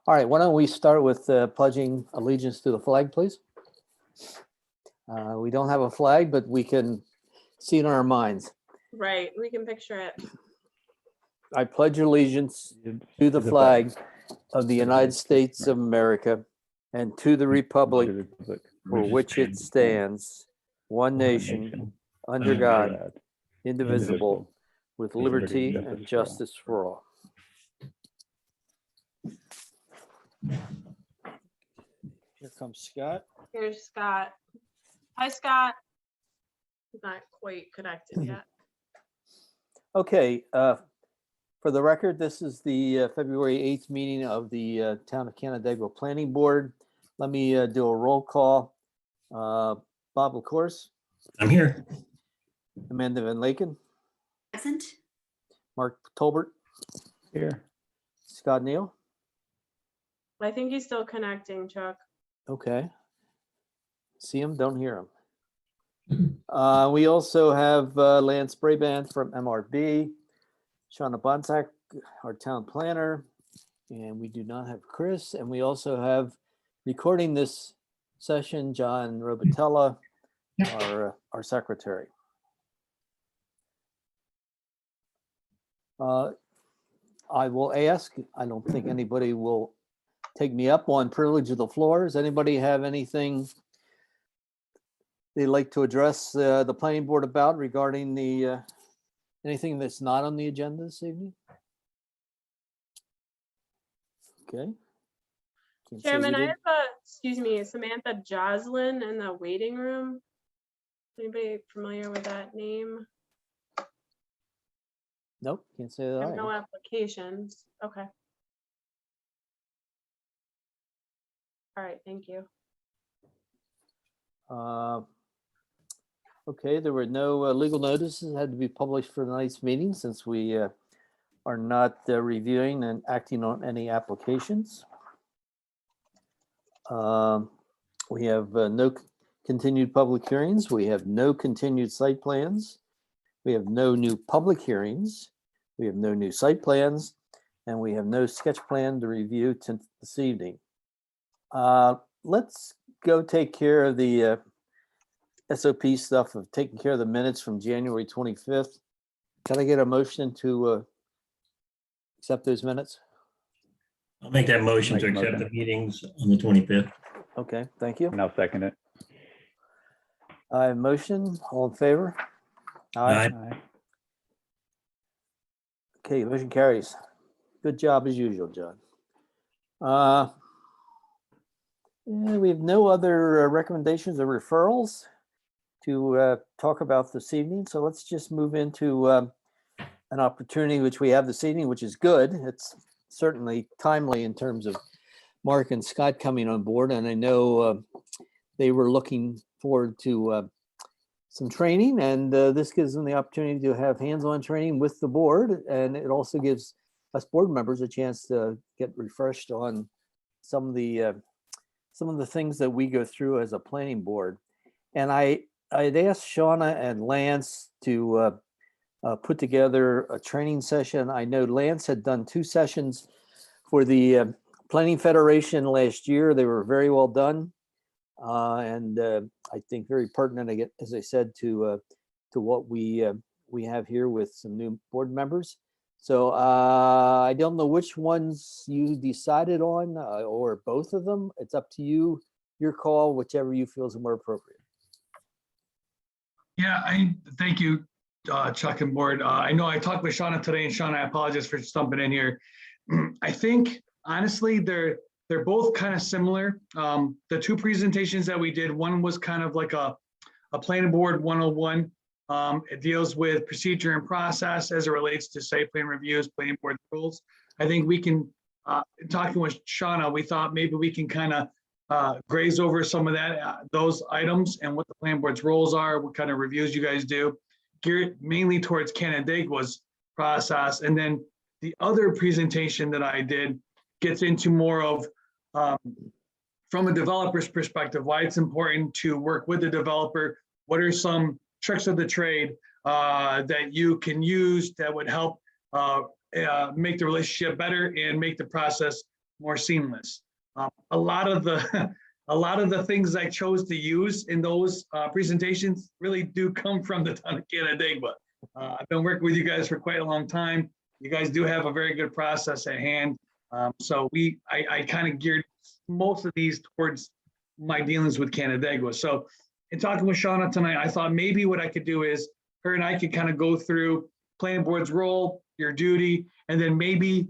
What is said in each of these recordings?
All right, why don't we start with pledging allegiance to the flag, please? We don't have a flag, but we can see it in our minds. Right, we can picture it. I pledge allegiance to the flag of the United States of America and to the republic for which it stands, one nation, under God, indivisible, with liberty and justice for all. Here comes Scott. Here's Scott. Hi, Scott. He's not quite connected yet. Okay, for the record, this is the February 8th meeting of the Town of Canandaigua Planning Board. Let me do a roll call. Bob LaCourse. I'm here. Amanda Van Laken. Present. Mark Tolbert. Here. Scott Neal. I think he's still connecting, Chuck. Okay. See him, don't hear him. We also have Lance Brabant from MRB, Shauna Bonsack, our town planner, and we do not have Chris. And we also have recording this session, John Robitella, our secretary. I will ask, I don't think anybody will take me up on privilege of the floor. Does anybody have anything they'd like to address the planning board about regarding the anything that's not on the agenda this evening? Okay. Can't say Chairman, we I did. have Samantha Joslin in the waiting room. Anybody familiar with that name? Nope, can't say I that. have I no am. applications. Okay. All right, thank you. Okay, there were no legal notices that had to be published for tonight's meeting since we are not reviewing and acting on any applications. We have no continued public hearings. We have no continued site plans. We have no new public hearings. We have no new site plans, and we have no sketch plan to review this evening. Let's go take care of the SOP stuff of taking care of the minutes from January 25th. Can I get a motion to accept those minutes? I'll make that motion to accept the meetings on the 25th. Okay, thank you. And I'll second it. I have motion, all in favor? Aye. Okay, motion carries. Good job as usual, John. We have no other recommendations or referrals to talk about this evening. So let's just move into an opportunity which we have this evening, which is good. It's certainly timely in terms of Mark and Scott coming on board. And I know they were looking forward to some training, and this gives them the opportunity to have hands-on training with the board. And it also gives us board members a chance to get refreshed on some of the things that we go through as a planning board. And I'd asked Shauna and Lance to put together a training session. I know Lance had done 2 sessions for the Planning Federation last year. They were very well done. And I think very pertinent, again, as I said, to what we have here with some new board members. So I don't know which ones you decided on or both of them. It's up to you, your call, whichever you feel is more appropriate. Yeah, thank you, Chuck and board. I know I talked with Shauna today, and Shauna, I apologize for stumping in here. I think honestly, they're both kind of similar. The 2 presentations that we did, one was kind of like a planning board 101. It deals with procedure and process as it relates to site plan reviews, planning board rules. I think we can, talking with Shauna, we thought maybe we can kind of graze over some of those items and what the planning board's roles are, what kind of reviews you guys do, geared mainly towards Canandaigua's process. And then the other presentation that I did gets into more of, from a developer's perspective, why it's important to work with the developer. What are some tricks of the trade that you can use that would help make the relationship better and make the process more seamless. A lot of the a lot of the things I chose to use in those presentations really do come from the town of Canandaigua. I've been working with you guys for quite a long time. You guys do have a very good process at hand. So I kind of geared most of these towards my dealings with Canandaigua. So in talking with Shauna tonight, I thought maybe what I could do is her and I could kind of go through planning board's role, your duty, and then maybe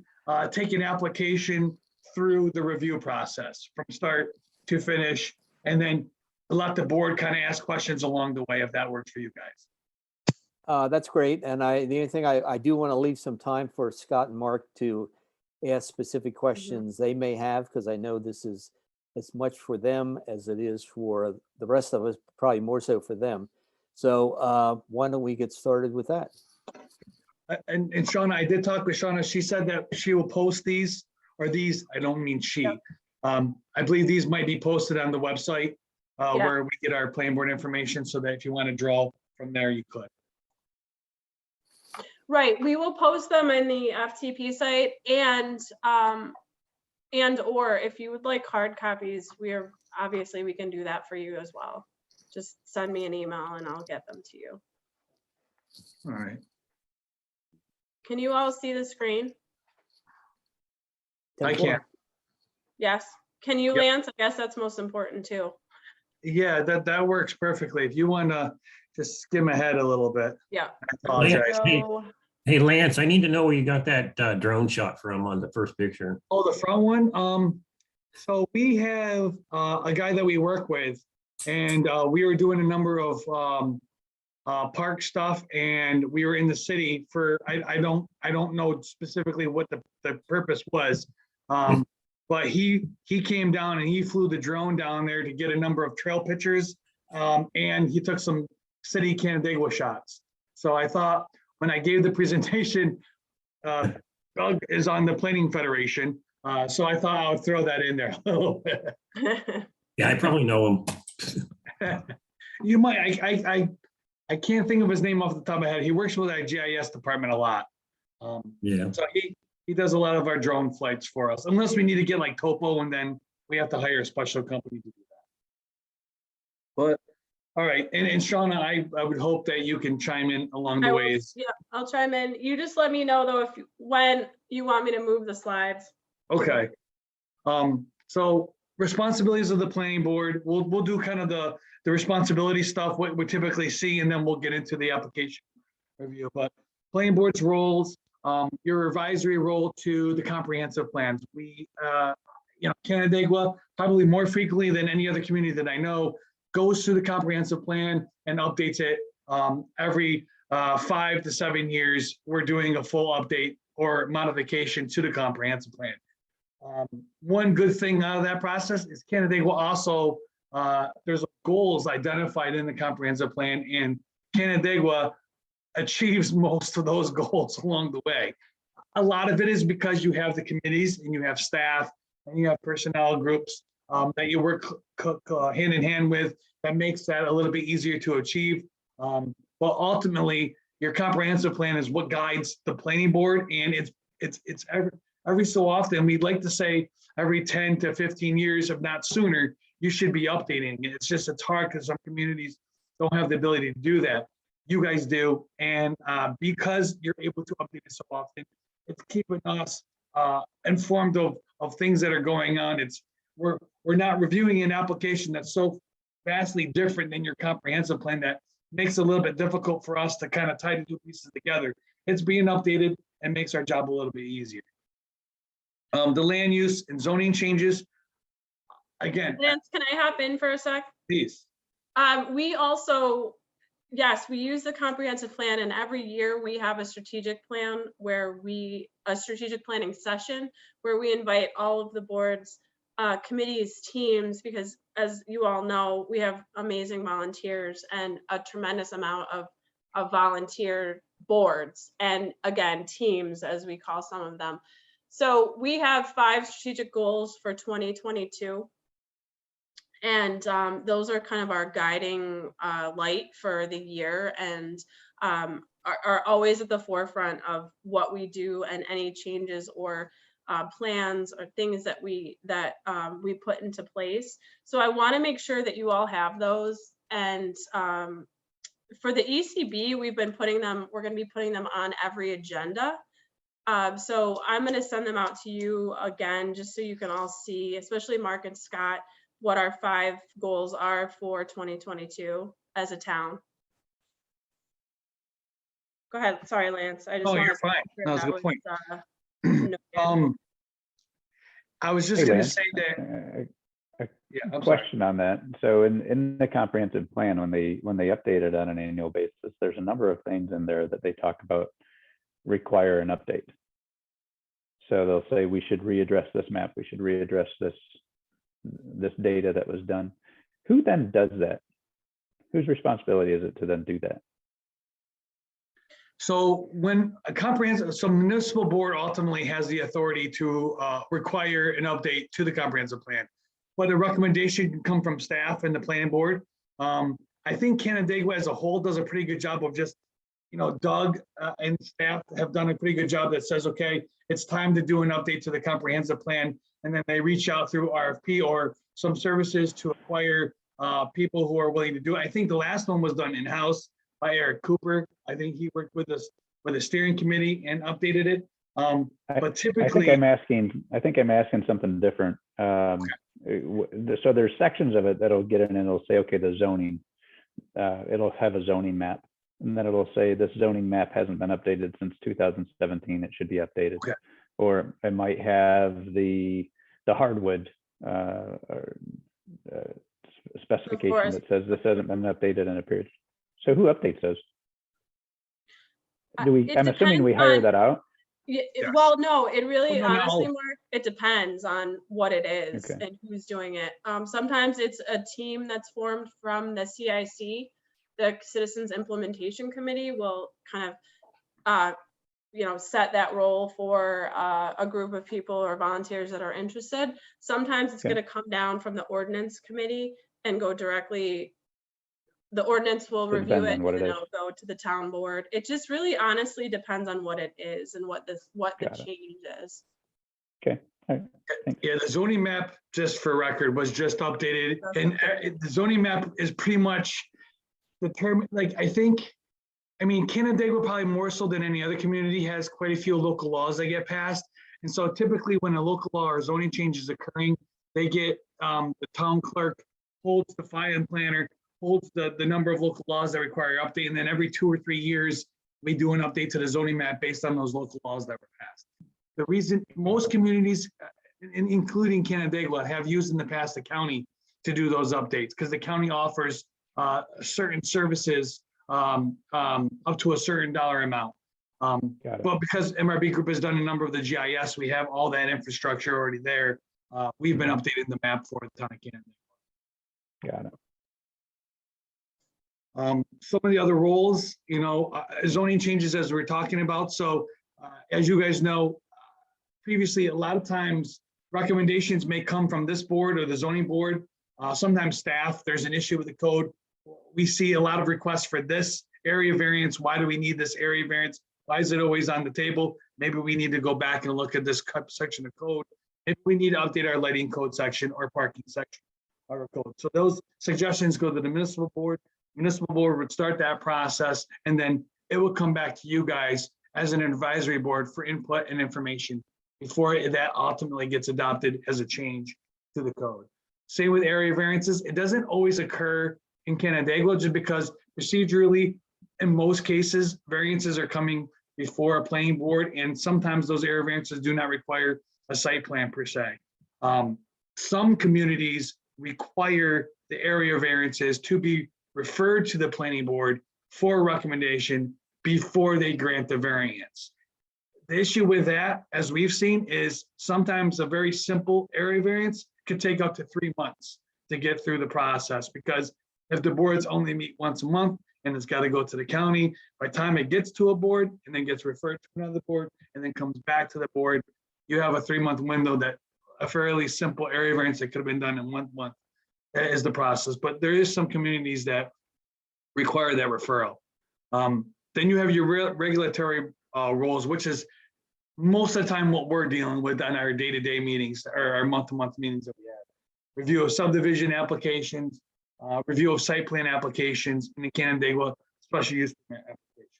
take an application through the review process from start to finish, and then let the board kind of ask questions along the way if that works for you guys. That's great. And the only thing I do want to leave some time for Scott and Mark to ask specific questions they may have, because I know this is as much for them as it is for the rest of us, probably more so for them. So why don't we get started with that? And Shauna, I did talk with Shauna. She said that she will post these, or these, I don't mean she. Yep. I believe these might be posted on the website Yeah. where we get our planning board information, so that if you want to draw from there, you could. Right, we will post them in the FTP site, and or if you would like hard copies, obviously we can do that for you as well. Just send me an email and I'll get them to you. All right. Can you all see the screen? I can. Yes. Can you, Yep. Lance? I guess that's most important too. Yeah, that works perfectly. If you want to just skim ahead a little bit. Yeah. I apologize. So, Hey, Lance, I need to know where you got that drone shot from on the first picture. Oh, the front one. So we have a guy that we work with, and we were doing a number of park stuff, and we were in the city for I don't know specifically what the purpose was, but he came down and he flew the drone down there to get a number of trail pictures, and he took some city Canandaigua shots. So I thought, when I gave the presentation, Doug is on the Planning Federation, so I thought I would throw that in there a little bit. Yeah, I probably know him. You might. I can't think of his name off the top of my head. He works with our GIS department a lot. Yeah. So he does a lot of our drone flights for us, unless we need to get like topo, and then we have to hire a special company to do that. But all right, and Shauna, I would hope that you can chime in along the ways. Yeah, I'll chime in. You just let me know though when you want me to move the slides. Okay. So responsibilities of the planning board, we'll do kind of the responsibility stuff, what we typically see, and then we'll get into the application review. But planning board's roles, your advisory role to the comprehensive plans. We, Canandaigua, probably more frequently than any other community that I know, goes through the comprehensive plan and updates it every 5 to 7 years. We're doing a full update or modification to the comprehensive plan. One good thing out of that process is Canandaigua also, there's goals identified in the comprehensive plan, and Canandaigua achieves most of those goals along the way. A lot of it is because you have the committees and you have staff and you have personnel groups that you work hand in hand with, that makes that a little bit easier to achieve. But ultimately, your comprehensive plan is what guides the planning board, and it's every so often, we'd like to say every 10 to 15 years, if not sooner, you should be updating it. It's hard because some communities don't have the ability to do that. You guys do, and because you're able to update it so often, it's keeping us informed of things that are going on. We're not reviewing an application that's so vastly different than your comprehensive plan that makes it a little bit difficult for us to kind of tie the two pieces together. It's being updated and makes our job a little bit easier. The land use and zoning changes, again. Lance, can I hop in for a sec? Please. We also, yes, we use the comprehensive plan, and every year we have a strategic plan a strategic planning session where we invite all of the boards, committees, teams, because as you all know, we have amazing volunteers and a tremendous amount of volunteer boards, and again, teams, as we call some of them. So we have 5 strategic goals for 2022. And those are kind of our guiding light for the year, and are always at the forefront of what we do and any changes or plans or things that we put into place. So I want to make sure that you all have those. And for the ECB, we're going to be putting them on every agenda. So I'm going to send them out to you again, just so you can all see, especially Mark and Scott, what our 5 goals are for 2022 as a town. Go ahead. Sorry, Lance. I just Oh, wanted you're to fine. make sure That was a good was, point. noted. I was just Hey, going to Lance, say that. Yeah, I'm sorry. question on that. So in the comprehensive plan, when they update it on an annual basis, there's a number of things in there that they talk about require an update. So they'll say we should readdress this map, we should readdress this data that was done. Who then does that? Whose responsibility is it to then do that? So when a comprehensive, so municipal board ultimately has the authority to require an update to the comprehensive plan. But a recommendation can come from staff and the planning board. I think Canandaigua as a whole does a pretty good job of just, Doug and staff have done a pretty good job that says, okay, it's time to do an update to the comprehensive plan. And then they reach out through RFP or some services to acquire people who are willing to do it. I think the last one was done in-house by Eric Cooper. I think he worked with us with a steering committee and updated it. But typically, I think I'm asking something different. So there's sections of it that'll get in and it'll say, okay, the zoning, it'll have a zoning map. And then it'll say this zoning map hasn't been updated since 2017. It should be updated. Okay. Or it might have the hardwood specification that says this hasn't been updated in a period. So who updates those? I'm assuming we hire that out. Yeah, Yes. well, no, it really, Well, no, honestly, no. Mark, it depends on what it is Okay. and who's doing it. Sometimes it's a team that's formed from the CIC, the Citizens Implementation Committee will kind of, set that role for a group of people or volunteers that are interested. Sometimes it's Okay. going to come down from the Ordinance Committee and go directly. The ordinance will review it and then it'll go to the town board. It just really honestly depends on what it is and what the change is. Okay. All right. Thanks. yeah, the zoning map, just for record, was just updated. And the zoning map is pretty much determined, Canandaigua probably more so than any other community has quite a few local laws that get passed. And so typically when a local law or zoning change is occurring, they get the town clerk holds the file planner, holds the number of local laws that require update. And then every 2 or 3 years, we do an update to the zoning map based on those local laws that were passed. The reason most communities, including Canandaigua, have used in the past the county to do those updates because the county offers certain services up to a certain dollar amount. But because MRB Group has done a number of the GIS, we have all that infrastructure already there. We've been updating the map for the town of Canandaigua. Got it. Some of the other roles, zoning changes as we're talking about. So as you guys know, previously, a lot of times recommendations may come from this board or the zoning board. Sometimes staff, there's an issue with the code. We see a lot of requests for this area variance. Why do we need this area variance? Why is it always on the table? Maybe we need to go back and look at this section of code. If we need to update our lighting code section or parking section of our code. So those suggestions go to the municipal board. Municipal board would start that process, and then it will come back to you guys as an advisory board for input and information before that ultimately gets adopted as a change to the code. Same with area variances. It doesn't always occur in Canandaigua just because procedurally, in most cases, variances are coming before a planning board, and sometimes those area variances do not require a site plan per se. Some communities require the area variances to be referred to the planning board for a recommendation before they grant the variance. The issue with that, as we've seen, is sometimes a very simple area variance could take up to 3 months to get through the process, because if the boards only meet once a month and it's got to go to the county, by the time it gets to a board and then gets referred to another board and then comes back to the board, you have a 3-month window that a fairly simple area variance that could have been done in 1 month is the process. But there is some communities that require that referral. Then you have your regulatory roles, which is most of the time what we're dealing with on our day-to-day meetings or our month-to-month meetings that we have. Review of subdivision applications, review of site plan applications, and the Canandaigua special use permit application.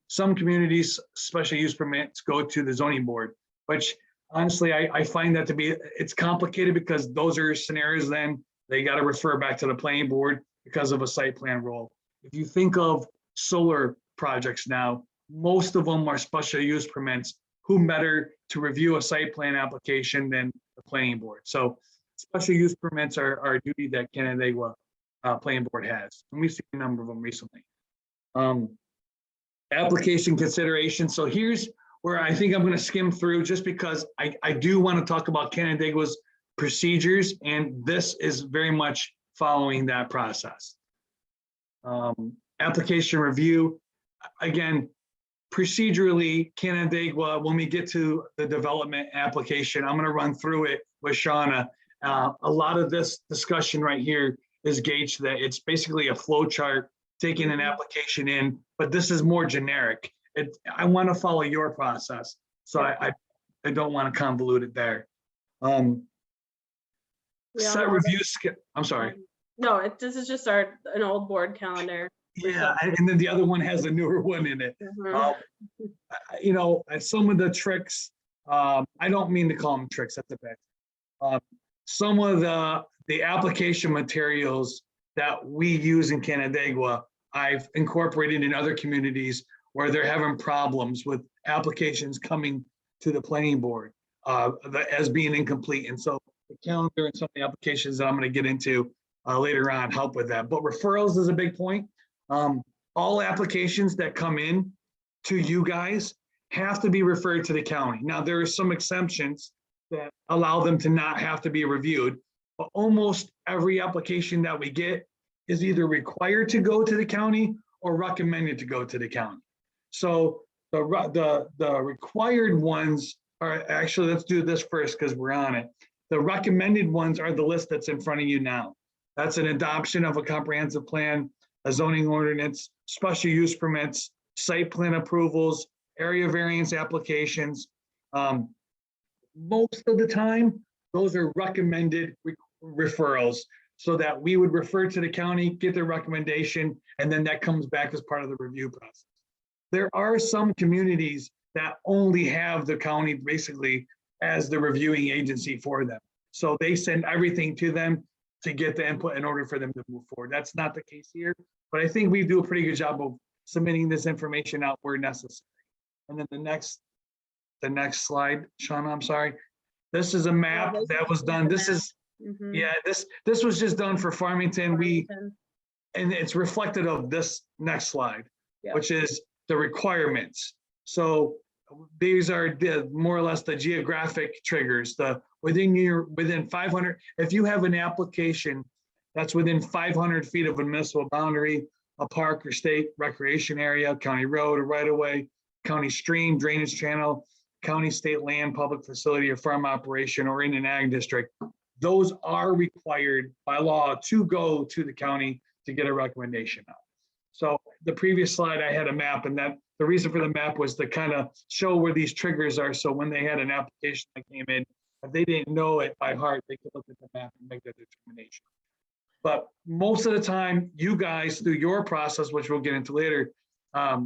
Some communities, special use permits go to the zoning board, which honestly, I find that to be, it's complicated because those are scenarios then they got to refer back to the planning board because of a site plan role. If you think of solar projects now, most of them are special use permits. Who better to review a site plan application than the planning board? So special use permits are a duty that Canandaigua planning board has. And we've seen a number of them recently. Application consideration. So here's where I think I'm going to skim through just because I do want to talk about Canandaigua's procedures, and this is very much following that process. Application review. Again, procedurally, Canandaigua, when we get to the development application, I'm going to run through it with Shauna. A lot of this discussion right here is gauged that it's basically a flow chart, taking an application in, but this is more generic. I want to follow your process, so I don't want to convolute it there. Set review. I'm sorry. No, this is just an old board calendar. Yeah, and then the other one has a newer one in it. You know, some of the tricks, I don't mean to call them tricks, that's a bad. Some of the application materials that we use in Canandaigua, I've incorporated in other communities where they're having problems with applications coming to the planning board as being incomplete. And so the calendar and some of the applications that I'm going to get into later on help with that. But referrals is a big point. All applications that come in to you guys have to be referred to the county. Now, there are some exemptions that allow them to not have to be reviewed, but almost every application that we get is either required to go to the county or recommended to go to the county. So the required ones are actually, let's do this first because we're on it. The recommended ones are the list that's in front of you now. That's an adoption of a comprehensive plan, a zoning ordinance, special use permits, site plan approvals, area variance applications. Most of the time, those are recommended referrals so that we would refer to the county, get their recommendation, and then that comes back as part of the review process. There are some communities that only have the county basically as the reviewing agency for them. So they send everything to them to get the input in order for them to move forward. That's not the case here, but I think we do a pretty good job of submitting this information out where necessary. And then the next slide, Shauna, I'm sorry. This is a map that was done. This is, yeah, this was just done for Farmington. And it's reflected of this next slide, which is the requirements. So these are more or less the geographic triggers, within 500, if you have an application that's within 500 feet of a municipal boundary, a park or state recreation area, county road or right of way, county stream, drainage channel, county, state land, public facility or farm operation, or in an ag district, those are required by law to go to the county to get a recommendation out. So the previous slide, I had a map, and that the reason for the map was to kind of show where these triggers are. So when they had an application that came in, if they didn't know it by heart, they could look at the map and make that determination. But most of the time, you guys, through your process, which we'll get into later,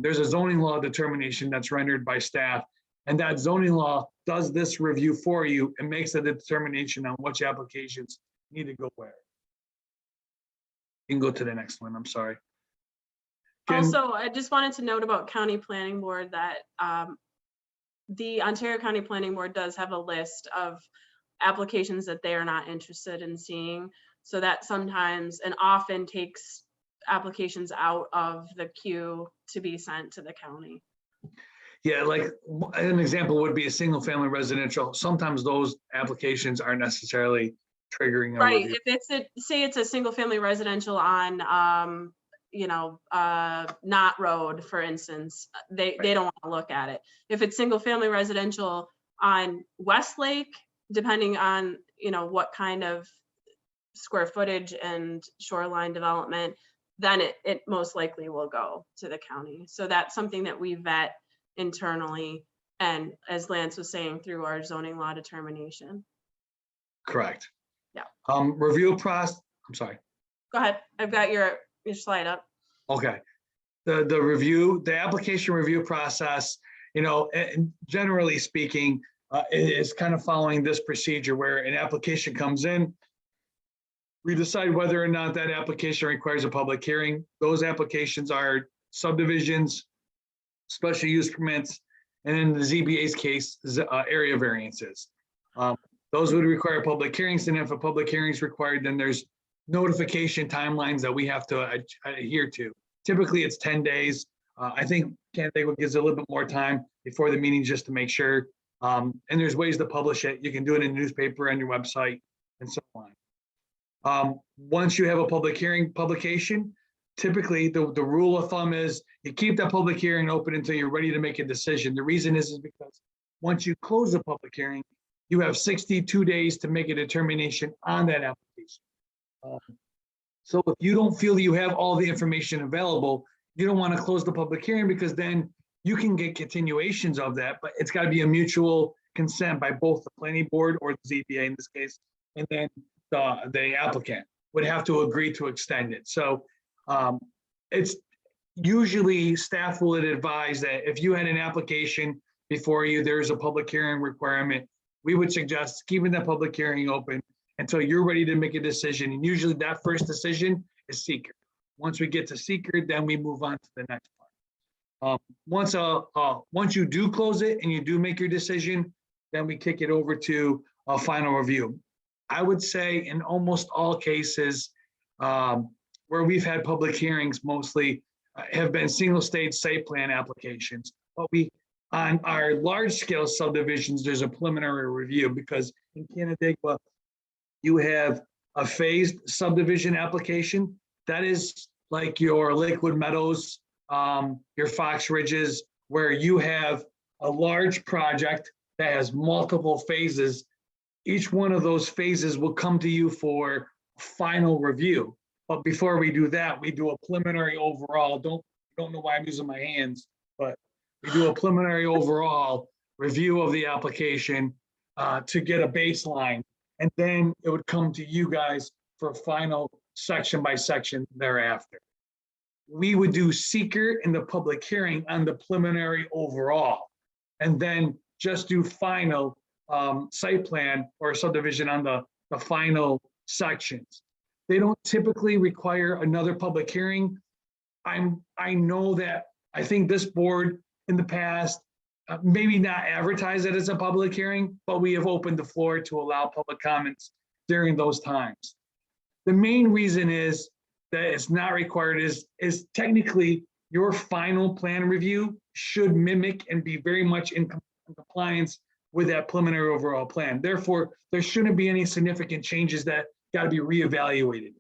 there's a zoning law determination that's rendered by staff. And that zoning law does this review for you and makes a determination on which applications need to go where. You can go to the next one, I'm sorry. Also, I just wanted to note about County Planning Board that the Ontario County Planning Board does have a list of applications that they are not interested in seeing. So that sometimes and often takes applications out of the queue to be sent to the county. Yeah, like an example would be a single family residential. Sometimes those applications aren't necessarily triggering a right. review. If it's say it's a single family residential on Knott Road, for instance, they don't want to look at it. If it's single family residential on Westlake, depending on what kind of square footage and shoreline development, then it most likely will go to the county. So that's something that we vet internally And as Lance was saying, through our zoning law determination. Correct. Yeah. Review process, I'm sorry. Go ahead. I've got your slide up. Okay. The application review process, and generally speaking, is kind of following this procedure where an application comes in. We decide whether or not that application requires a public hearing. Those applications are subdivisions, special use permits, and in the ZBA's case, area variances. Those would require public hearings, and if a public hearing is required, then there's notification timelines that we have to adhere to. Typically, it's 10 days. I think Canandaigua gives a little bit more time before the meeting just to make sure. And there's ways to publish it. You can do it in a newspaper, on your website, and so on. Once you have a public hearing publication, typically the rule of thumb is you keep that public hearing open until you're ready to make a decision. The reason is because once you close the public hearing, you have 62 days to make a determination on that application. So if you don't feel you have all the information available, you don't want to close the public hearing, because then you can get continuations of that, but it's got to be a mutual consent by both the planning board or the ZBA in this case, and then the applicant would have to agree to extend it. So it's usually staff will advise that if you had an application before you, there's a public hearing requirement, we would suggest keeping the public hearing open until you're ready to make a decision. And usually that first decision is seeker. Once we get to seeker, then we move on to the next part. Once you do close it and you do make your decision, then we kick it over to a final review. I would say in almost all cases where we've had public hearings, mostly have been single stage site plan applications. But on our large scale subdivisions, there's a preliminary review, because in Canandaigua, you have a phased subdivision application. That is like your Lakewood Meadows, your Fox Ridges, where you have a large project that has multiple phases. Each one of those phases will come to you for final review. But before we do that, we do a preliminary overall. Don't know why I'm using my hands, but we do a preliminary overall review of the application to get a baseline. And then it would come to you guys for final section by section thereafter. We would do seeker in the public hearing on the preliminary overall, and then just do final site plan or subdivision on the final sections. They don't typically require another public hearing. I know that I think this board in the past, maybe not advertise it as a public hearing, but we have opened the floor to allow public comments during those times. The main reason is that it's not required is technically your final plan review should mimic and be very much in compliance with that preliminary overall plan. Therefore, there shouldn't be any significant changes that got to be reevaluated.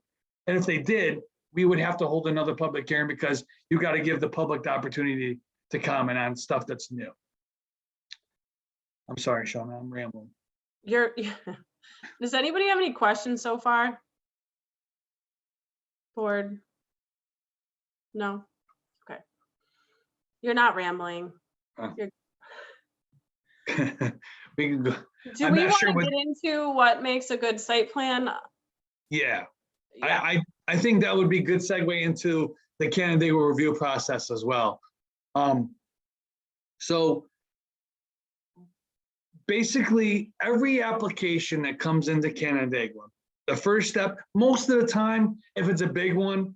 And if they did, we would have to hold another public hearing, because you got to give the public the opportunity to comment on stuff that's new. I'm sorry, Shauna, I'm rambling. Does anybody have any questions so far? Board? No? Okay. You're not rambling. We can go. Do I'm we not want sure to what- get into what makes a good site plan? Yeah, Yeah. I think that would be a good segue into the Canandaigua review process as well. So basically, every application that comes into Canandaigua, the first step, most of the time, if it's a big one,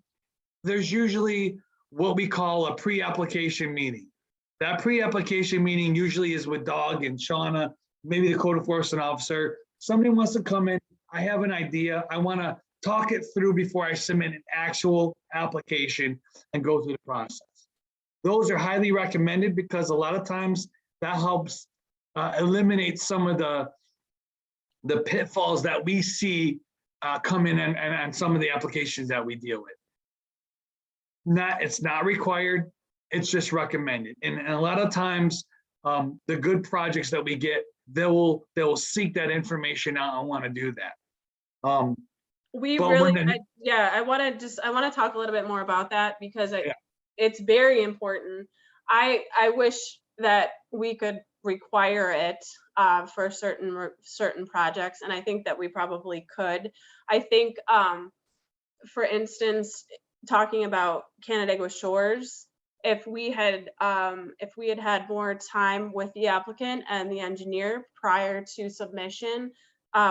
there's usually what we call a pre-application meeting. That pre-application meeting usually is with Doug and Shauna, maybe the code enforcement officer. Somebody wants to come in, I have an idea, I want to talk it through before I submit an actual application and go through the process. Those are highly recommended, because a lot of times that helps eliminate some of the pitfalls that we see come in and some of the applications that we deal with. It's not required, it's just recommended. And a lot of times, the good projects that we get, they will seek that information out and want to do that. We But really, when I want to talk a little bit more about that, because it's very important. I wish that we could require it for certain projects, and I think that we probably could. I think, for instance, talking about Canandaigua Shores, if we had had more time with the applicant and the engineer prior to submission,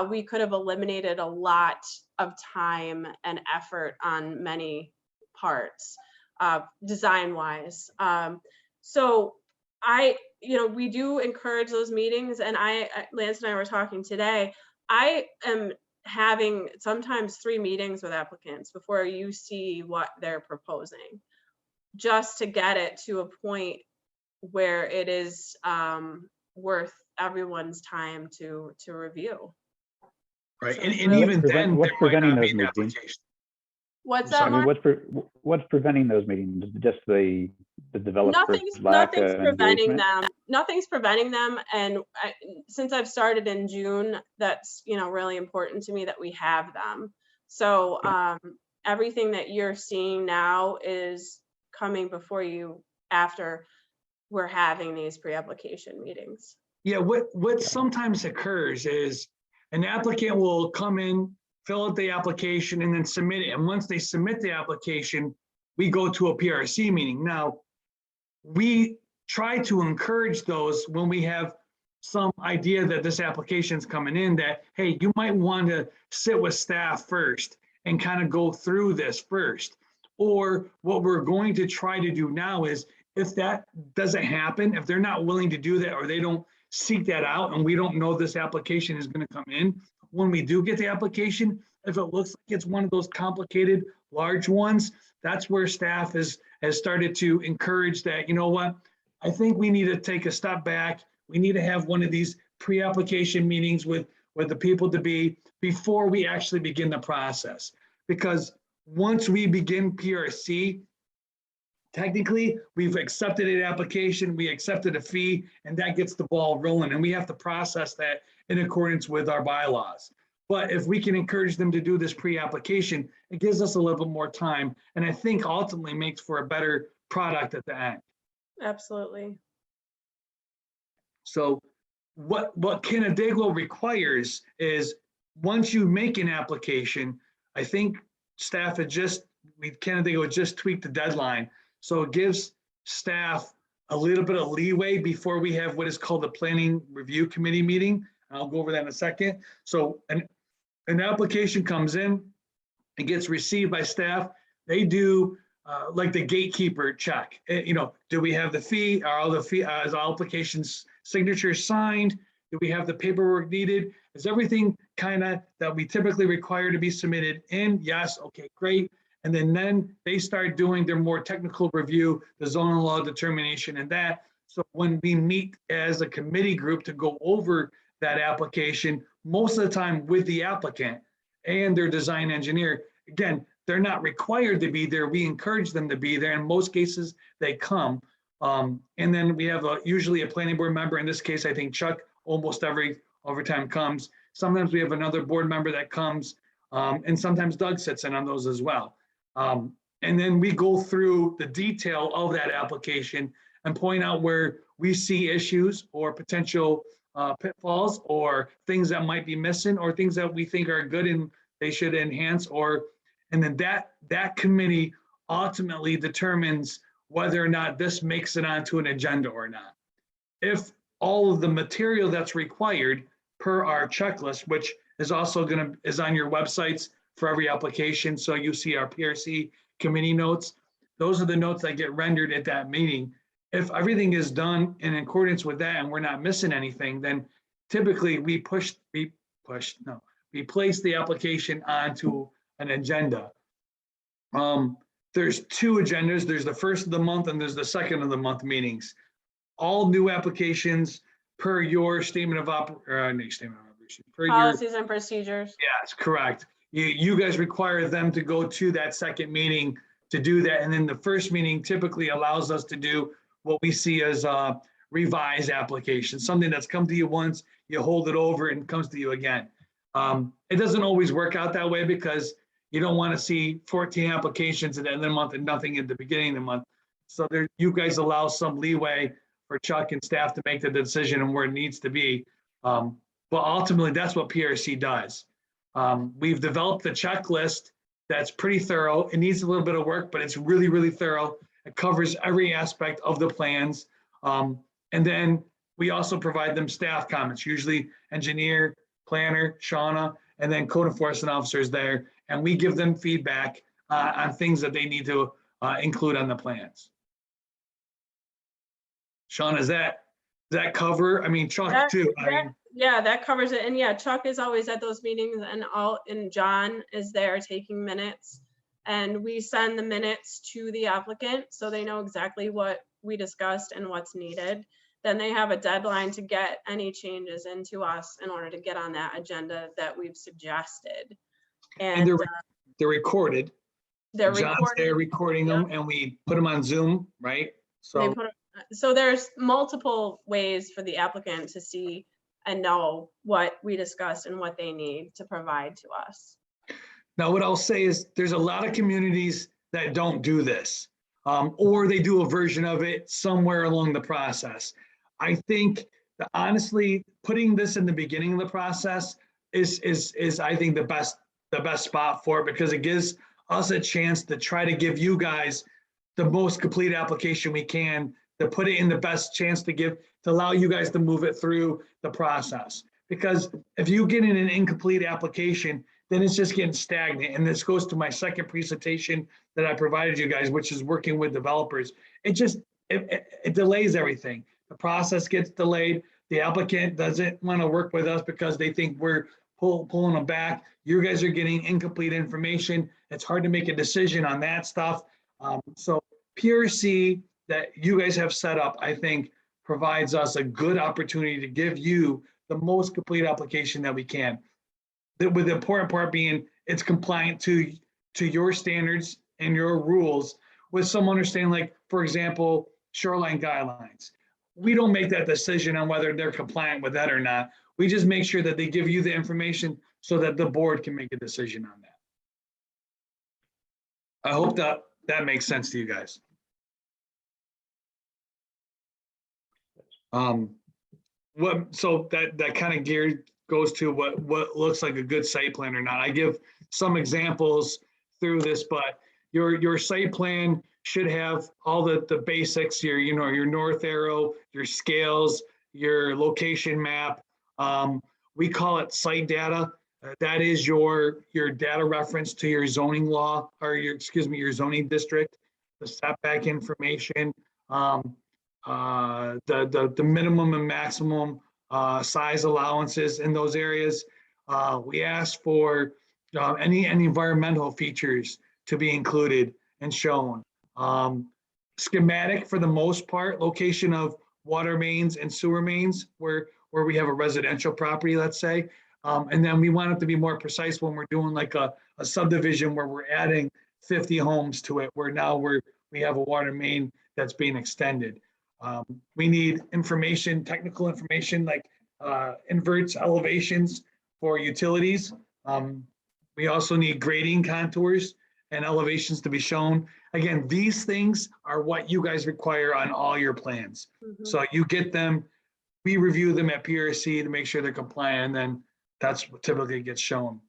we could have eliminated a lot of time and effort on many parts, design-wise. So we do encourage those meetings, and Lance and I were talking today. I am having sometimes 3 meetings with applicants before you see what they're proposing, just to get it to a point where it is worth everyone's time to review. Right, So and it's and really- even then, what's there might preventing not be those an meetings? application. What's I'm that, sorry, Mark? What's preventing those meetings? Just the developer's lack Nothing's of preventing engagement? them. Nothing's preventing them. And since I've started in June, that's, really important to me that we have them. So everything that you're seeing now is coming before you after we're having these pre-application meetings. Yeah, what sometimes occurs is an applicant will come in, fill out the application, and then submit it. And once they submit the application, we go to a PRC meeting. Now, we try to encourage those when we have some idea that this application is coming in, that, hey, you might want to sit with staff first and kind of go through this first. Or what we're going to try to do now is, if that doesn't happen, if they're not willing to do that, or they don't seek that out, and we don't know this application is going to come in, when we do get the application, if it looks like it's one of those complicated, large ones, that's where staff has started to encourage that, you know what, I think we need to take a step back. We need to have one of these pre-application meetings with the people to be before we actually begin the process. Because once we begin PRC, technically, we've accepted an application, we accepted a fee, and that gets the ball rolling, and we have to process that in accordance with our bylaws. But if we can encourage them to do this pre-application, it gives us a little bit more time, and I think ultimately makes for a better product at the end. Absolutely. So what Canandaigua requires is, once you make an application, I think staff had Canandaigua just tweaked the deadline. So it gives staff a little bit of leeway before we have what is called the Planning Review Committee meeting. I'll go over that in a second. So an application comes in, it gets received by staff. They do like the gatekeeper check. Do we have the fee? Are all the fee, is all applications signatures signed? Do we have the paperwork needed? Is everything kind of that we typically require to be submitted in? Yes. Okay, great. And then they start doing their more technical review, the zoning law determination and that. So when we meet as a committee group to go over that application, most of the time with the applicant and their design engineer, again, they're not required to be there. We encourage them to be there. In most cases, they come. And then we have usually a planning board member. In this case, I think Chuck almost every time comes. Sometimes we have another board member that comes, and sometimes Doug sits in on those as well. And then we go through the detail of that application and point out where we see issues or potential pitfalls or things that might be missing or things that we think are good and they should enhance, and then that committee ultimately determines whether or not this makes it onto an agenda or not. If all of the material that's required per our checklist, which is also is on your websites for every application. So you see our PRC committee notes. Those are the notes that get rendered at that meeting. If everything is done in accordance with that and we're not missing anything, then typically we place the application onto an agenda. There's 2 agendas. There's the first of the month and there's the second of the month meetings. All new applications per your statement of operation. Policies and procedures. Yes, correct. You guys require them to go to that second meeting to do that. And then the first meeting typically allows us to do what we see as a revised application, something that's come to you once, you hold it over and comes to you again. It doesn't always work out that way because you don't want to see 14 applications at the end of the month and nothing at the beginning of the month. So you guys allow some leeway for Chuck and staff to make the decision and where it needs to be. But ultimately, that's what PRC does. We've developed a checklist that's pretty thorough. It needs a little bit of work, but it's really, really thorough. It covers every aspect of the plans. And then we also provide them staff comments, usually engineer, planner, Shauna, and then code enforcement officers there. And we give them feedback on things that they need to include on the plans. Shauna, does that cover? I mean, Chuck too. Yeah, that covers it. And yeah, Chuck is always at those meetings, and John is there taking minutes. And we send the minutes to the applicant so they know exactly what we discussed and what's needed. Then they have a deadline to get any changes into us in order to get on that agenda that we've suggested. And they're recorded. They're John's recorded. there recording them, and we put them on Zoom, right? So there's multiple ways for the applicant to see and know what we discussed and what they need to provide to us. Now, what I'll say is there's a lot of communities that don't do this, or they do a version of it somewhere along the process. I think that honestly, putting this in the beginning of the process is I think the best spot for it, because it gives us a chance to try to give you guys the most complete application we can, to put it in the best chance to allow you guys to move it through the process. Because if you get in an incomplete application, then it's just getting stagnant. And this goes to my second presentation that I provided you guys, which is working with developers. It delays everything. The process gets delayed. The applicant doesn't want to work with us because they think we're pulling them back. You guys are getting incomplete information. It's hard to make a decision on that stuff. So PRC that you guys have set up, I think, provides us a good opportunity to give you the most complete application that we can. With the important part being it's compliant to your standards and your rules, with some understanding, like, for example, Shoreline guidelines. We don't make that decision on whether they're compliant with that or not. We just make sure that they give you the information so that the board can make a decision on that. I hope that makes sense to you guys. So that kind of gear goes to what looks like a good site plan or not. I give some examples through this, but your site plan should have all the basics, your north arrow, your scales, your location map. We call it site data. That is your data reference to your zoning law, or your zoning district, the setback information, the minimum and maximum size allowances in those areas. We ask for any environmental features to be included and shown. Schematic for the most part, location of water mains and sewer mains where we have a residential property, let's say. And then we want it to be more precise when we're doing like a subdivision where we're adding 50 homes to it, where now we have a water main that's being extended. We need information, technical information, like inverts, elevations for utilities. We also need grading contours and elevations to be shown. Again, these things are what you guys require on all your plans. Mm-hmm. So you get them, we review them at PRC to make sure they're compliant, and then that's what typically gets shown.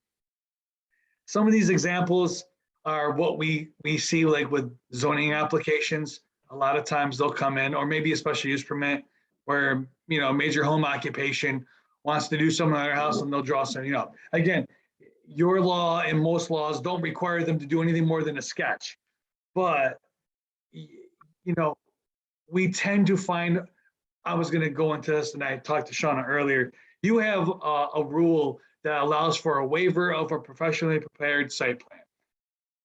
Some of these examples are what we see like with zoning applications. A lot of times they'll come in, or maybe a special use permit where, major home occupation wants to do something on their house and they'll draw something up. Again, your law and most laws don't require them to do anything more than a sketch. But, we tend to find, I was going to go into this and I talked to Shauna earlier, you have a rule that allows for a waiver of a professionally prepared site plan.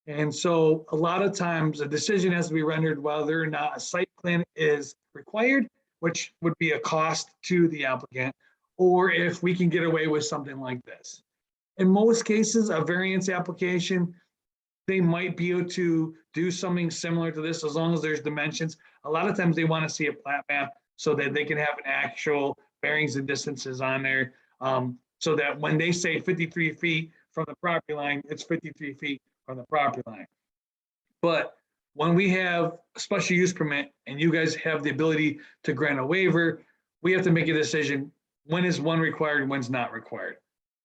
And so a lot of times a decision has to be rendered whether or not a site plan is required, which would be a cost to the applicant, or if we can get away with something like this. In most cases, a variance application, they might be able to do something similar to this as long as there's dimensions. A lot of times they want to see a plat map so that they can have an actual bearings and distances on there, so that when they say 53 feet from the property line, it's 53 feet from the property line. But when we have a special use permit and you guys have the ability to grant a waiver, we have to make a decision, when is one required and when's not required.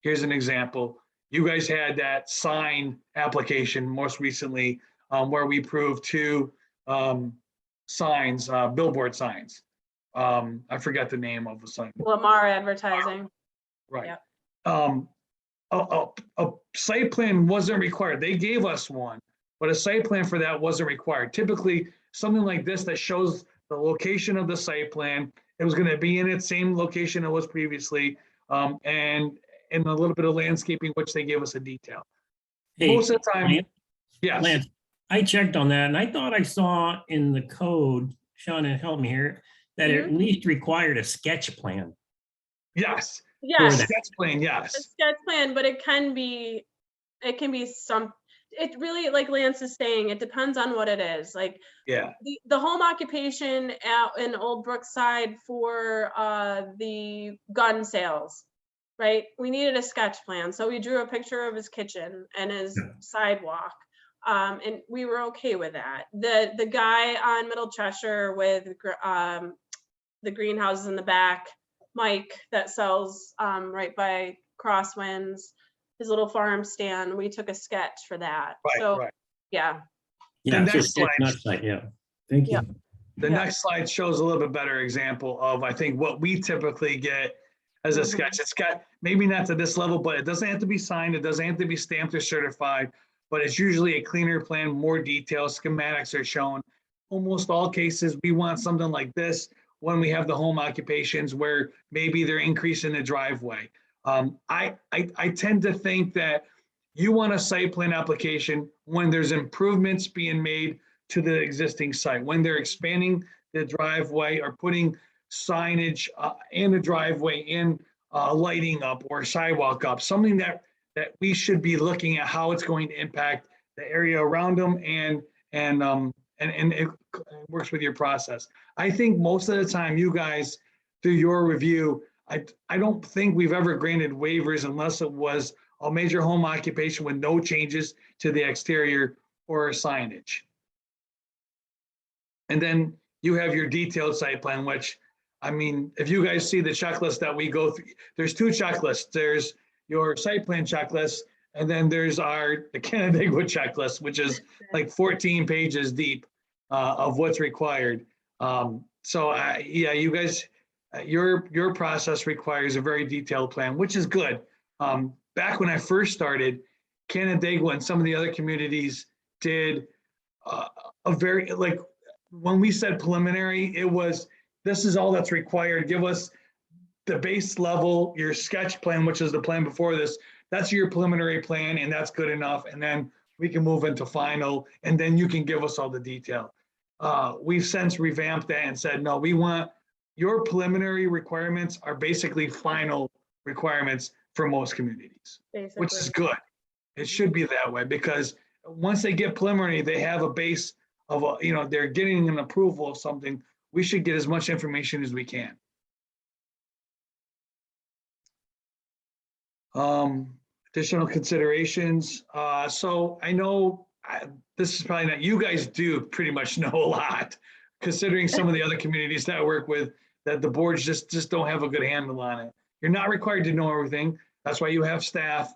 Here's an example. You guys had that sign application most recently where we approved 2 signs, billboard signs. I forgot the name of the sign. Lamar Advertising. Right. Yeah. A site plan wasn't required. They gave us one, but a site plan for that wasn't required. Typically, something like this that shows the location of the site plan, it was going to be in its same location it was previously, and a little bit of landscaping, which they gave us a detail. Hey, Most of the time, Lance, yes, Lance, I checked on that and I thought I saw in the code, Sean, help me here, that it at least required a sketch plan. yes. Yes, that. Sketch plan, a yes. sketch plan, but it can be some, it really, like Lance is saying, it depends on what it is. Like Yeah, the home occupation out in Old Brookside for the gun sales, right? We needed a sketch plan. So we drew a picture of his kitchen and his sidewalk. And we were okay with that. The guy on Middle Cheshire with the greenhouses in the back, Mike, that sells right by Crosswinds, his little farm stand, we took a sketch for that. right, So right. yeah. Yeah, next so sketch, slide. not site, yeah. Thank you. Yeah. The Yeah. next slide shows a little bit better example of, I think, what we typically get as a sketch. It's got, maybe not to this level, but it doesn't have to be signed. It doesn't have to be stamped or certified, but it's usually a cleaner plan, more details, schematics are shown. Almost all cases, we want something like this when we have the home occupations where maybe they're increasing the driveway. I tend to think that you want a site plan application when there's improvements being made to the existing site, when they're expanding the driveway or putting signage in the driveway, in lighting up or sidewalk up, something that we should be looking at how it's going to impact the area around them, and it works with your process. I think most of the time you guys, through your review, I don't think we've ever granted waivers unless it was a major home occupation with no changes to the exterior or signage. And then you have your detailed site plan, which, I mean, if you guys see the checklist that we go through, there's 2 checklists. There's your site plan checklist, and then there's the Canandaigua checklist, which is like 14 pages deep of what's required. So yeah, you guys, your process requires a very detailed plan, which is good. Back when I first started, Canandaigua and some of the other communities did a very, like, when we said preliminary, it was, this is all that's required. Give us the base level, your sketch plan, which is the plan before this. That's your preliminary plan, and that's good enough. And then we can move into final, and then you can give us all the detail. We've since revamped that and said, no, we want your preliminary requirements are basically final requirements for most communities, Basically. which is good. It should be that way, because once they get preliminary, they have a base of, they're getting an approval of something. We should get as much information as we can. Additional considerations. So I know this is probably not, you guys do pretty much know a lot, considering some of the other communities that I work with, that the boards just don't have a good handle on it. You're not required to know everything. That's why you have staff.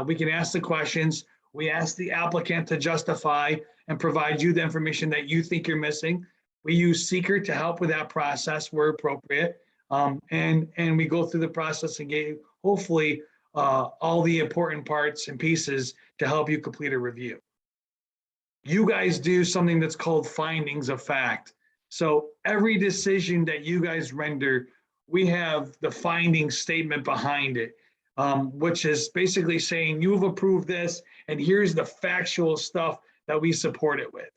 We can ask the questions. We ask the applicant to justify and provide you the information that you think you're missing. We use Seeker to help with that process where appropriate. And we go through the process and get hopefully all the important parts and pieces to help you complete a review. You guys do something that's called findings of fact. So every decision that you guys render, we have the finding statement behind it, which is basically saying you've approved this and here's the factual stuff that we support it with.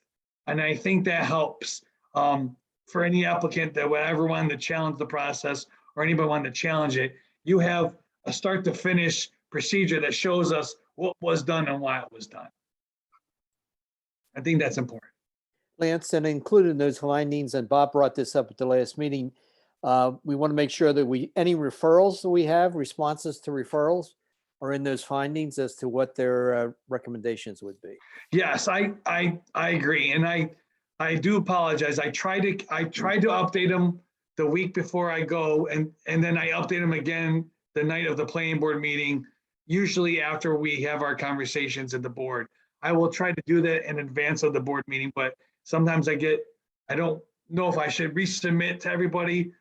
And I think that helps for any applicant that would ever want to challenge the process or anybody want to challenge it. You have a start to finish procedure that shows us what was done and why it was done. I think that's important. Lance, and included in those findings, and Bob brought this up at the last meeting, we want to make sure that any referrals that we have, responses to referrals, or in those findings as to what their recommendations would be. Yes, I agree. And I do apologize. I tried to update them the week before I go, and then I update them again the night of the planning board meeting, usually after we have our conversations at the board. I will try to do that in advance of the board meeting, but sometimes I don't know if I should resubmit to everybody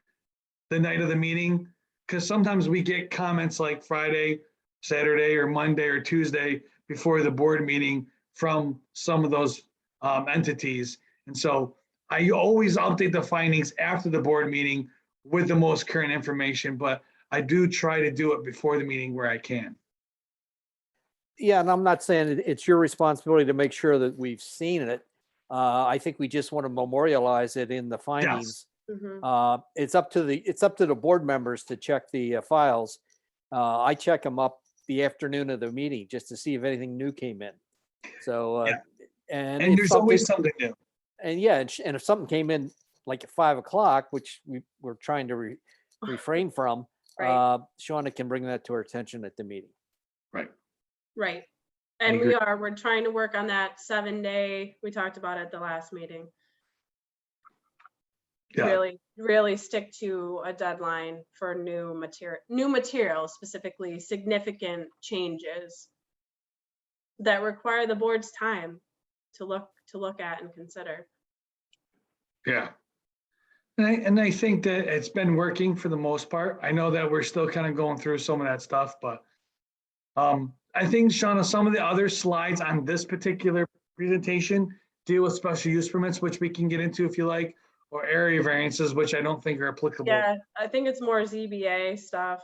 the night of the meeting, because sometimes we get comments like Friday, Saturday, or Monday or Tuesday before the board meeting from some of those entities. And so I always update the findings after the board meeting with the most current information, but I do try to do it before the meeting where I can. Yeah, and I'm not saying it's your responsibility to make sure that we've seen it. I think we just want to memorialize it in the findings. Mhm. It's up to the board members to check the files. I check them up the afternoon of the meeting just to see if anything new came in. So, Yeah. and And if there's something, always something new. and yeah, and if something came in like at 5 o'clock, which we're trying to refrain from, Right. Shauna can bring that to our attention at the meeting. Right. Right. I And agree. we're trying to work on that 7-day, we talked about at the last meeting. Yeah. Really stick to a deadline for new material, specifically significant changes that require the board's time to look at and consider. Yeah. And I think that it's been working for the most part. I know that we're still kind of going through some of that stuff, but I think, Shauna, some of the other slides on this particular presentation deal with special use permits, which we can get into if you like, or area variances, which I don't think are applicable. Yeah, I think it's more ZBA stuff.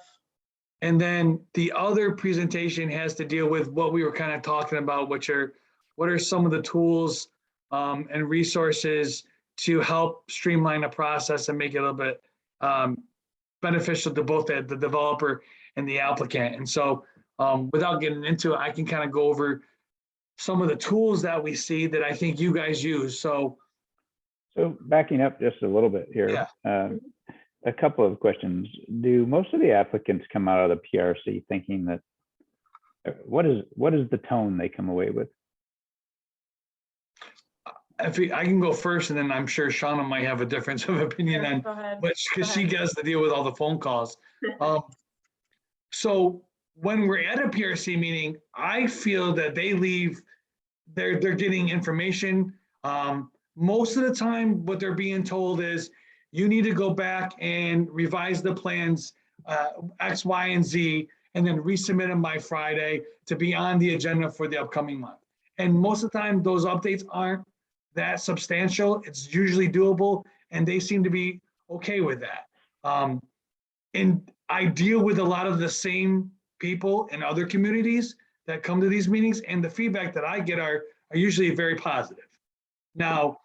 And then the other presentation has to deal with what we were kind of talking about, which are what are some of the tools and resources to help streamline the process and make it a little bit beneficial to both the developer and the applicant. And so without getting into it, I can kind of go over some of the tools that we see that I think you guys use. So backing up just a little bit here, a couple of questions. Do most of the applicants come out of the PRC thinking that, what is the tone they come away with? I can go first, and then I'm sure Shauna might have a difference of opinion Sure, on, go ahead. but because she gets to deal with all the phone calls. So when we're at a PRC meeting, I feel that they leave, they're getting information. Most of the time, what they're being told is, you need to go back and revise the plans, X, Y, and Z, and then resubmit them by Friday to be on the agenda for the upcoming month. And most of the time, those updates aren't that substantial. It's usually doable, and they seem to be okay with that. And I deal with a lot of the same people in other communities that come to these meetings, and the feedback that I get are usually very positive. Now,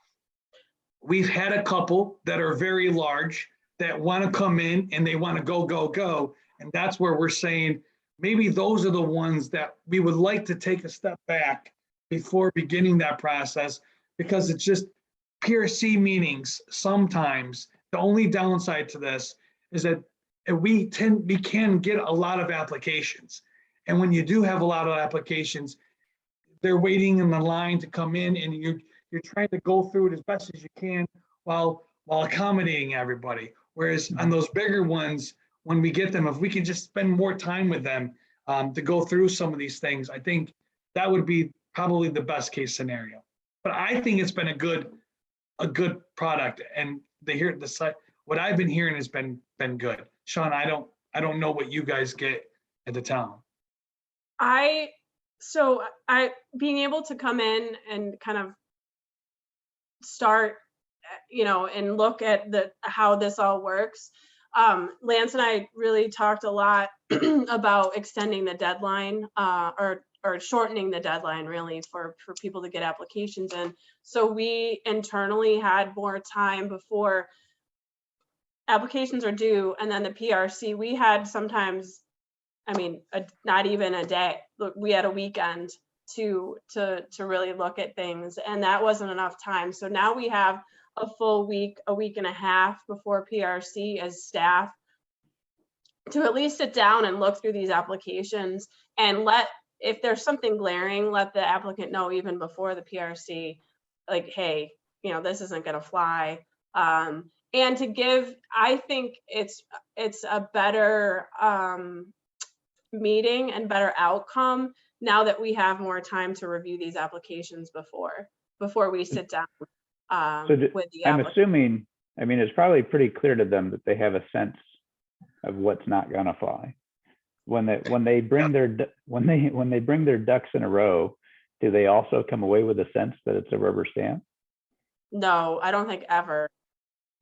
we've had a couple that are very large that want to come in and they want to go. And that's where we're saying, maybe those are the ones that we would like to take a step back before beginning that process, because it's just PRC meetings. Sometimes the only downside to this is that we can get a lot of applications. And when you do have a lot of applications, they're waiting in the line to come in, and you're trying to go through it as best as you can while accommodating everybody. Whereas on those bigger ones, when we get them, if we can just spend more time with them to go through some of these things, I think that would be probably the best case scenario. But I think it's been a good product, and what I've been hearing has been good. Sean, I don't know what you guys get at the town. So being able to come in and kind of start, and look at how this all works. Lance and I really talked a lot about extending the deadline, or shortening the deadline really for people to get applications in. So we internally had more time before applications are due, and then the PRC, we had sometimes, not even a day. Look, we had a weekend to really look at things, and that wasn't enough time. So now we have a full week, a week and a half before PRC as staff to at least sit down and look through these applications and if there's something glaring, let the applicant know even before the PRC, like, hey, this isn't gonna fly. And to give, I think it's a better meeting and better outcome now that we have more time to review these applications before we sit down with the I'm applicant. assuming, I mean, it's probably pretty clear to them that they have a sense of what's not gonna fly. When they bring their ducks in a row, do they also come away with a sense that it's a rubber stamp? No, I don't think ever.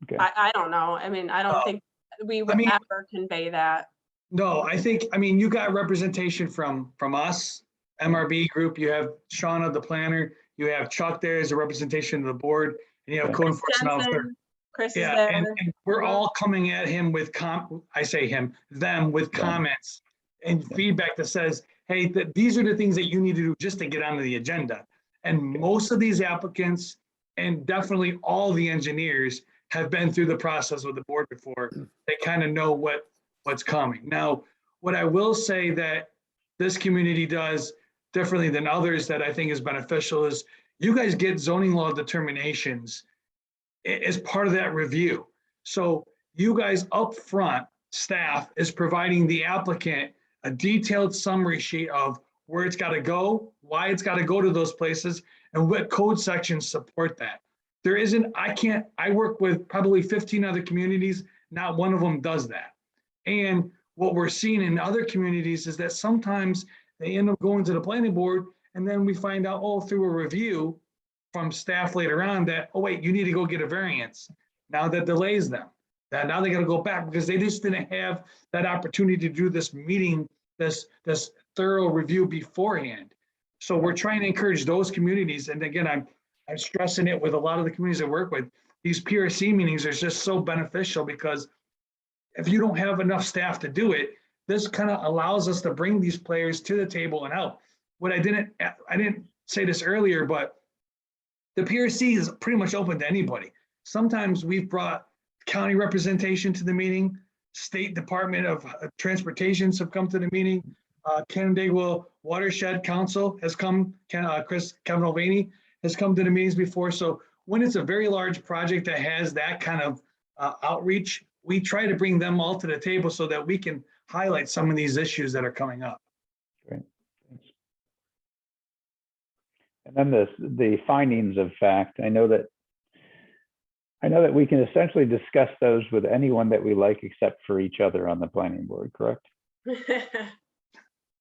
Okay. I don't know. I mean, I don't think we would ever convey that. No, I think, you got representation from us, MRB group, you have Shauna, the planner, you have Chuck there as a representation of the board, and you have code enforcement officer. Jensen, Chris is Yeah, there. and we're all coming at him with them with comments and feedback that says, hey, these are the things that you need to do just to get onto the agenda. And most of these applicants, and definitely all the engineers, have been through the process with the board before. They kind of know what's coming. Now, what I will say that this community does differently than others that I think is beneficial is you guys get zoning law determinations as part of that review. So you guys up front, staff is providing the applicant a detailed summary sheet of where it's got to go, why it's got to go to those places, and what code sections support that. There isn't, I work with probably 15 other communities, not one of them does that. And what we're seeing in other communities is that sometimes they end up going to the planning board, and then we find out, through a review from staff later on that, oh wait, you need to go get a variance. Now that delays them. Now they got to go back because they just didn't have that opportunity to do this meeting, this thorough review beforehand. So we're trying to encourage those communities. And again, I'm stressing it with a lot of the communities I work with. These PRC meetings are just so beneficial because if you don't have enough staff to do it, this kind of allows us to bring these players to the table and help. What I didn't say this earlier, but the PRC is pretty much open to anybody. Sometimes we've brought county representation to the meeting, State Department of Transportations have come to the meeting, Canandaigua Watershed Council has come, Kevin Mulvaney has come to the meetings before. So when it's a very large project that has that kind of outreach, we try to bring them all to the table so that we can highlight some of these issues that are coming up. Great. Thanks. And then the findings of fact, I know that we can essentially discuss those with anyone that we like except for each other on the planning board, correct?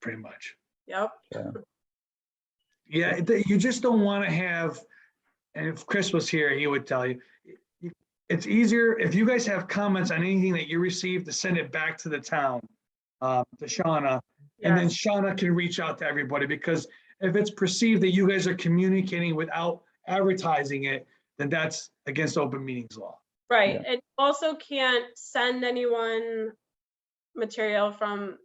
Pretty much. Yep. So, Yeah, you just don't want to have, and if Chris was here, he would tell you, it's easier if you guys have comments on anything that you receive to send it back to the town, to Shauna, and then Yes. Shauna can reach out to everybody, because if it's perceived that you guys are communicating without advertising it, then that's against open meetings law. Right. Yeah. And also can't send anyone material from,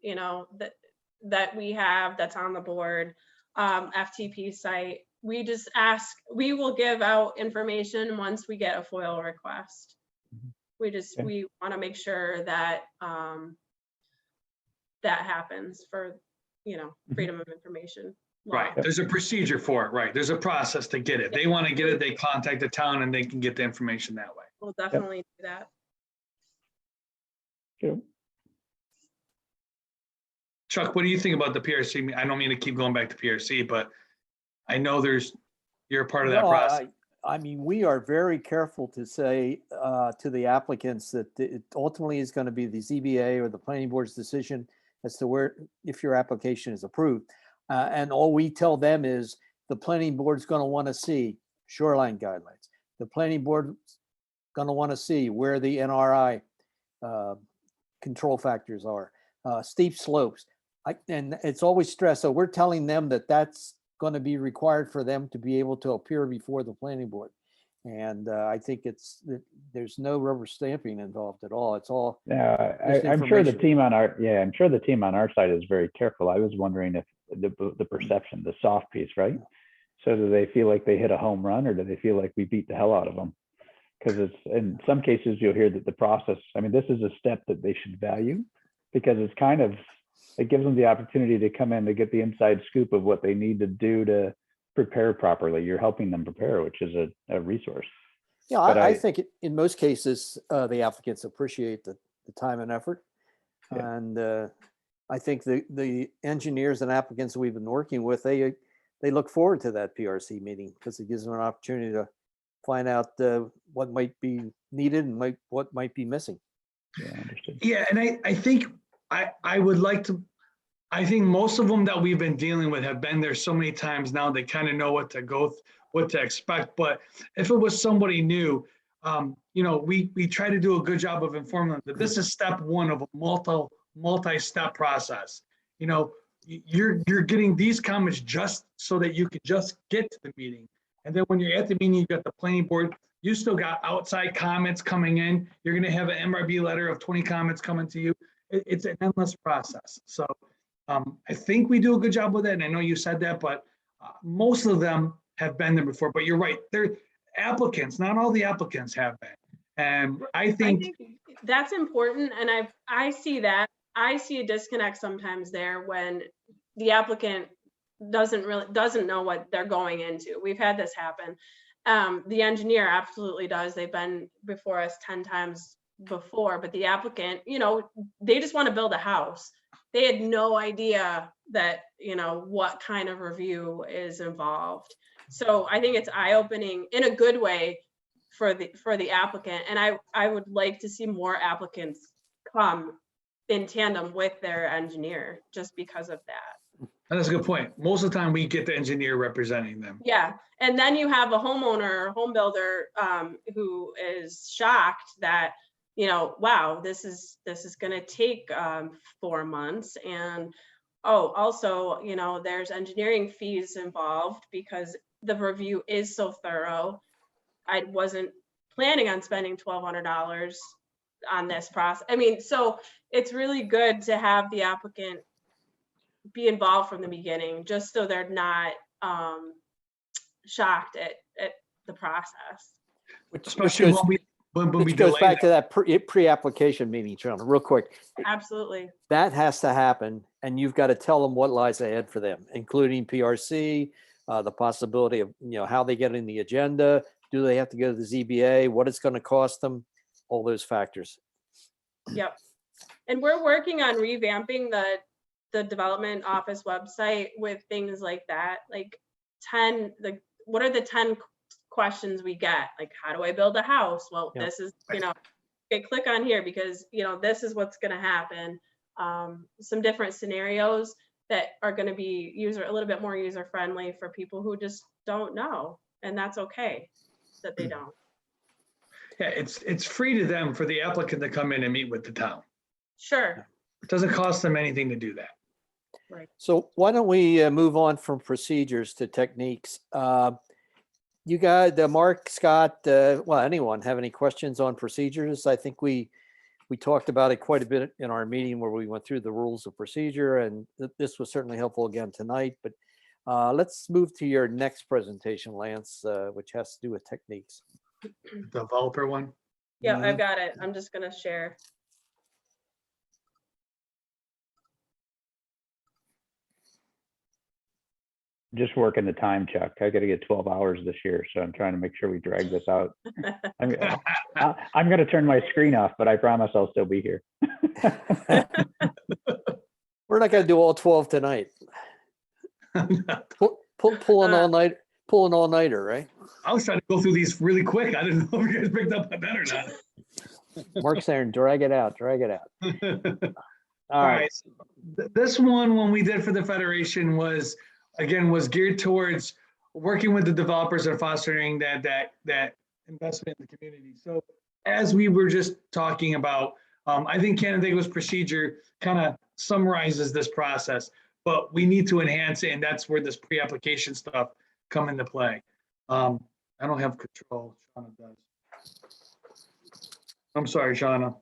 that we have that's on the board, FTP site. We just ask, we will give out information once we get a FOIL request. Okay. We want to make sure that that happens for, freedom of information law. Right, there's a procedure for it, right? There's a process to get it. They want to get it, they contact the town and they can get the information that way. We'll definitely do that. Sure. Chuck, what do you think about the PRC? I don't mean to keep going back to PRC, but I know you're a part of that No, process. I mean, we are very careful to say to the applicants that it ultimately is going to be the ZBA or the planning board's decision as to if your application is approved. And all we tell them is the planning board's going to want to see shoreline guidelines. The planning board's going to want to see where the NRI control factors are, steep slopes. And it's always stressed. So we're telling them that that's going to be required for them to be able to appear before the planning board. And I think there's no rubber stamping involved at all. It's all. Yeah, just I'm sure the information. team on our side is very careful. I was wondering if the perception, the soft piece, right? So do they feel like they hit a home run, or do they feel like we beat the hell out of them? Because it's, in some cases you'll hear that the process, I mean, this is a step that they should value, because it's kind of, it gives them the opportunity to come in to get the inside scoop of what they need to do to prepare properly. You're helping them prepare, which is a resource. Yeah, But I I- think in most cases, the applicants appreciate the time and effort. Yeah. And I think the engineers and applicants we've been working with, they look forward to that PRC meeting because it gives them an opportunity to find out what might be needed and what might be missing. Yeah, understood. Yeah, and I think I would like to, I think most of them that we've been dealing with have been there so many times now, they kind of know what to expect. But if it was somebody new, you know, we try to do a good job of informing them that this is step one of a multi-step process. You know, you're getting these comments just so that you could just get to the meeting. And then when you're at the meeting, you got the planning board, you still got outside comments coming in. You're going to have an MRB letter of 20 comments coming to you. It's an endless process. So I think we do a good job with it. And I know you said that, but most of them have been there before. But you're right. They're applicants. Not all the applicants have been. And I think that's important. And I see that. I see a disconnect sometimes there when the applicant doesn't know what they're going into. We've had this happen. The engineer absolutely does. They've been before us 10 times before, but the applicant, you know, they just want to build a house. They had no idea that, you know, what kind of review is involved. So I think it's eye-opening in a good way for the applicant. And I would like to see more applicants come in tandem with their engineer just because of that. that's a good point. Most of the time we get the engineer representing them. Yeah, and then you have a homeowner, home builder, who is shocked that, you know, wow, this is going to take 4 months, and also, you know, there's engineering fees involved because the review is so thorough. I wasn't planning on spending $1,200 on this process. I mean, so it's really good to have the applicant be involved from the beginning, just so they're not shocked at the process. Especially when we Which goes delay back that. to that pre-application meeting, John, real quick. Absolutely. That has to happen, and you've got to tell them what lies ahead for them, including PRC, the possibility of, you know, how they get in the agenda, do they have to go to the ZBA, what it's going to cost them, all those factors. Yep. And we're working on revamping the development office website with things like that, like what are the 10 questions we get? Like, how do I build a house? Well, Yep. this is, you know, okay, click on here because, you know, this is what's going to happen. Some different scenarios that are going to be a little bit more user friendly for people who just don't know. And that's okay that they don't. Yeah, it's free to them for the applicant to come in and meet with the town. Sure. It doesn't cost them anything to do that. So why don't we move on from procedures to techniques? You got Mark, Scott, well, anyone have any questions on procedures? I think we talked about it quite a bit in our meeting where we went through the rules of procedure, and this was certainly helpful again tonight. But let's move to your next presentation, Lance, which has to do with techniques. Developer one. Yeah, Mhm. I've got it. I'm just going to share. Just working the time, Chuck. I got to get 12 hours this year, so I'm trying to make sure we drag this out. I'm going to turn my screen off, but I promise I'll still be here. We're not going to do all 12 tonight. Pulling all nighter, right? I was trying to go through these really quick. I didn't know if you guys picked up on that or not. Mark's saying, drag it out. All right. This one, when we did for the Federation, was geared towards working with the developers and fostering that investment in the community. So as we were just talking about, I think Canandaigua's procedure kind of summarizes this process, but we need to enhance it, and that's where this pre-application stuff come into play. I don't have control. Shauna does. I'm sorry, Shauna.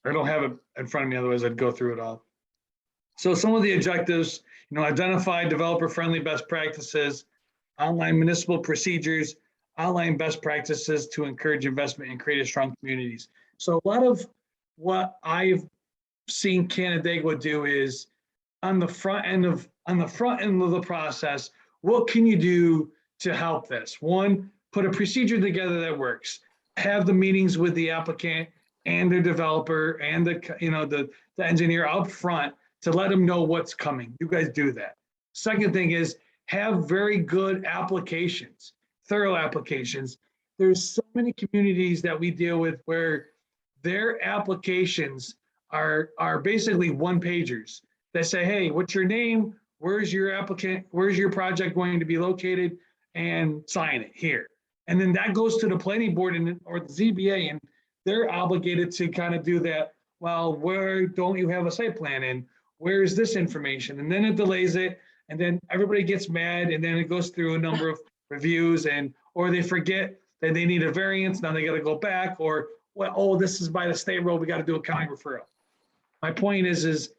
I don't have it in front of me, otherwise I'd go through it all. So some of the objectives, identify developer-friendly best practices, outline municipal procedures, outline best practices to encourage investment and create strong communities. So a lot of what I've seen Canandaigua do is on the front end of the process, what can you do to help this? One, put a procedure together that works. Have the meetings with the applicant and the developer and the engineer up front to let them know what's coming. You guys do that. Second thing is have very good applications, thorough applications. There's so many communities that we deal with where their applications are basically one pagers that say, hey, what's your name? Where's your applicant? Where's your project going to be located? And sign it here. And then that goes to the planning board or the ZBA, and they're obligated to kind of do that. Well, where don't you have a site plan? And where is this information? And then it delays it. And then everybody gets mad. And then it goes through a number of reviews or they forget that they need a variance. Now they got to go back or, well, oh, this is by the state road. We got to do a county referral. My point is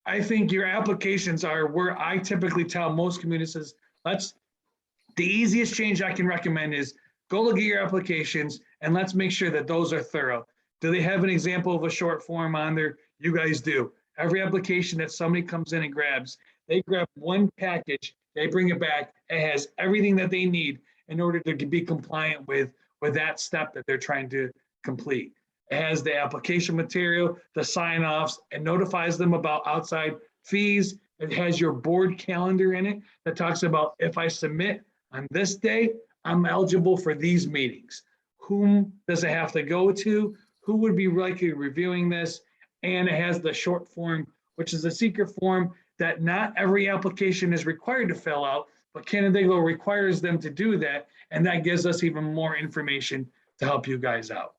I think your applications are where I typically tell most communities, the easiest change I can recommend is go look at your applications and let's make sure that those are thorough. Do they have an example of a short form on there? You guys do. Every application that somebody comes in and grabs, they grab one package, they bring it back. It has everything that they need in order to be compliant with that step that they're trying to complete. It has the application material, the sign-offs, and notifies them about outside fees. It has your board calendar in it that talks about if I submit on this day, I'm eligible for these meetings. Whom does it have to go to? Who would be likely reviewing this? And it has the short form, which is a secret form that not every application is required to fill out, but Canandaigua requires them to do that. And that gives us even more information to help you guys out.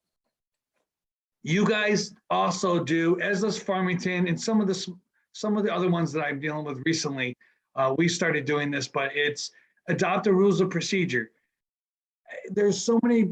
You guys also do, as does Farmington and some of the other ones that I'm dealing with recently, we started doing this, but it's adopt the rules of procedure. There's so many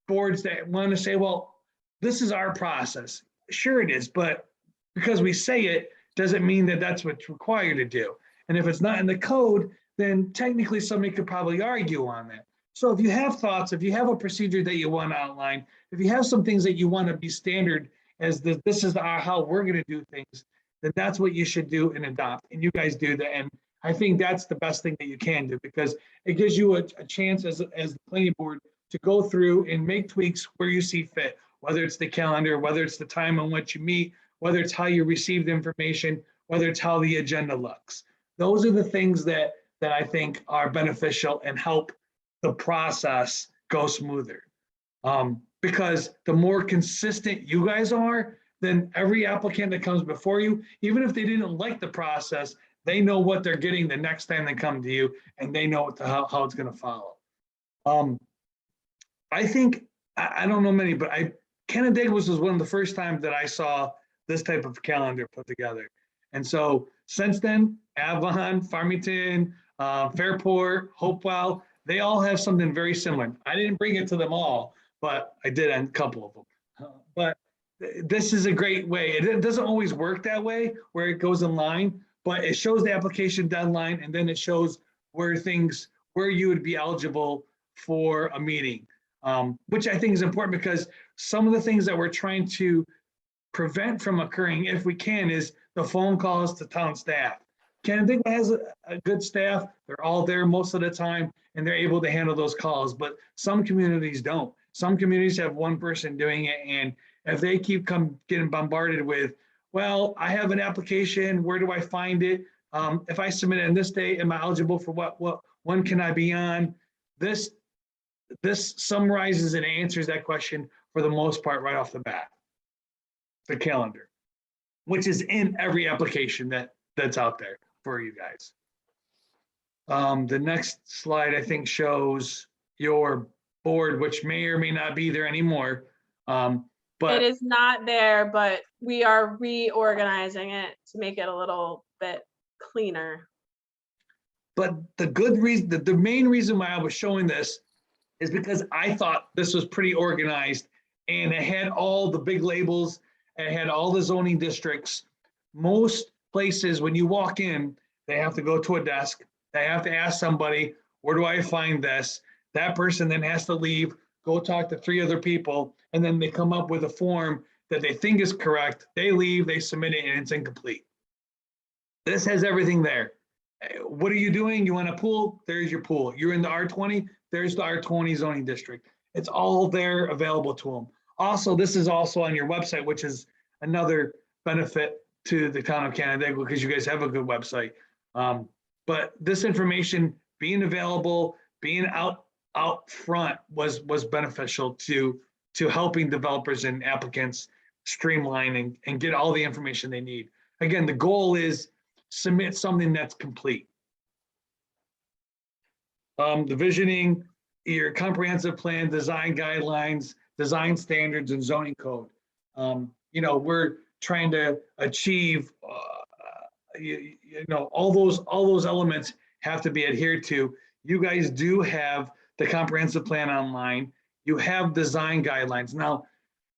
boards that want to say, well, this is our process. Sure it is, but because we say it doesn't mean that that's what's required to do. And if it's not in the code, then technically somebody could probably argue on that. So if you have thoughts, if you have a procedure that you want to outline, if you have some things that you want to be standard as this is how we're going to do things, then that's what you should do and adopt. And you guys do that. And I think that's the best thing that you can do because it gives you a chance as the planning board to go through and make tweaks where you see fit, whether it's the calendar, whether it's the time on which you meet, whether it's how you receive the information, whether it's how the agenda looks. Those are the things that I think are beneficial and help the process go smoother. Because the more consistent you guys are, then every applicant that comes before you, even if they didn't like the process, they know what they're getting the next time they come to you, and they know how it's going to follow. I think, I don't know many, but Canandaigua was one of the first times that I saw this type of calendar put together. And so since then, Avon, Farmington, Fairport, Hopewell, they all have something very similar. I didn't bring it to them all, but I did on a couple of them. But this is a great way. It doesn't always work that way where it goes in line, but it shows the application deadline and then it shows where you would be eligible for a meeting, which I think is important because some of the things that we're trying to prevent from occurring, if we can, is the phone calls to town staff. Canandaigua has a good staff. They're all there most of the time and they're able to handle those calls, but some communities don't. Some communities have one person doing it, and if they keep getting bombarded with, well, I have an application, where do I find it? If I submit it on this day, am I eligible for what when can I be on? This summarizes and answers that question for the most part right off the bat. The calendar, which is in every application that's out there for you guys. The next slide, I think, shows your board, which may or may not be there anymore. But it is not there, but we are reorganizing it to make it a little bit cleaner. But the main reason why I was showing this is because I thought this was pretty organized and it had all the big labels, and it had all the zoning districts. Most places, when you walk in, they have to go to a desk. They have to ask somebody, where do I find this? That person then has to leave, go talk to 3 other people, and then they come up with a form that they think is correct. They leave, they submit it, and it's incomplete. This has everything there. What are you doing? You want a pool? There's your pool. You're in the R20, there's the R20 zoning district. It's all there available to them. Also, this is also on your website, which is another benefit to the town of Canandaigua because you guys have a good website. But this information being available, being out front was beneficial to helping developers and applicants streamline and get all the information they need. Again, the goal is submit something that's complete. The visioning, your comprehensive plan, design guidelines, design standards, and zoning code. You know, we're trying to achieve, you know, all those elements have to be adhered to. You guys do have the comprehensive plan online. You have design guidelines. Now,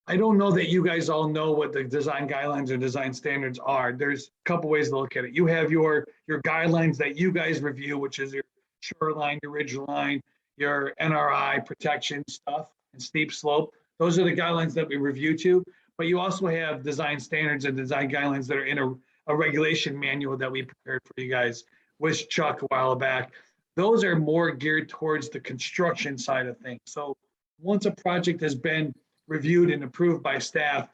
I don't know that you guys all know what the design guidelines or design standards are. There's a couple ways to look at it. You have your guidelines that you guys review, which is your shoreline, your ridge line, your NRI protection stuff, and steep slope. Those are the guidelines that we review to. But you also have design standards and design guidelines that are in a regulation manual that we prepared for you guys with Chuck a while back. Those are more geared towards the construction side of things. So once a project has been reviewed and approved by staff,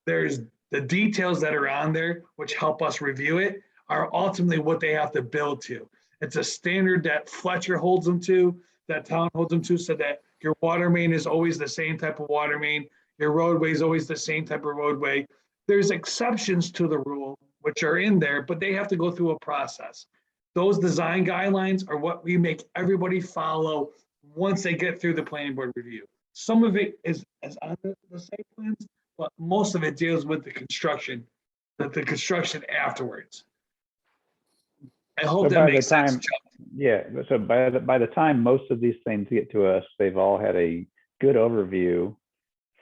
there's the details that are on there, which help us review it, are ultimately what they have to build to. It's a standard that Fletcher holds them to, that town holds them to, so that your water main is always the same type of water main, your roadway is always the same type of roadway. There's exceptions to the rule, which are in there, but they have to go through a process. Those design guidelines are what we make everybody follow once they get through the planning board review. Some of it is on the site plans, but most of it deals with the construction afterwards. I hope So that by the makes sense, time- Chuck. Yeah, so by the time most of these things get to us, they've all had a good overview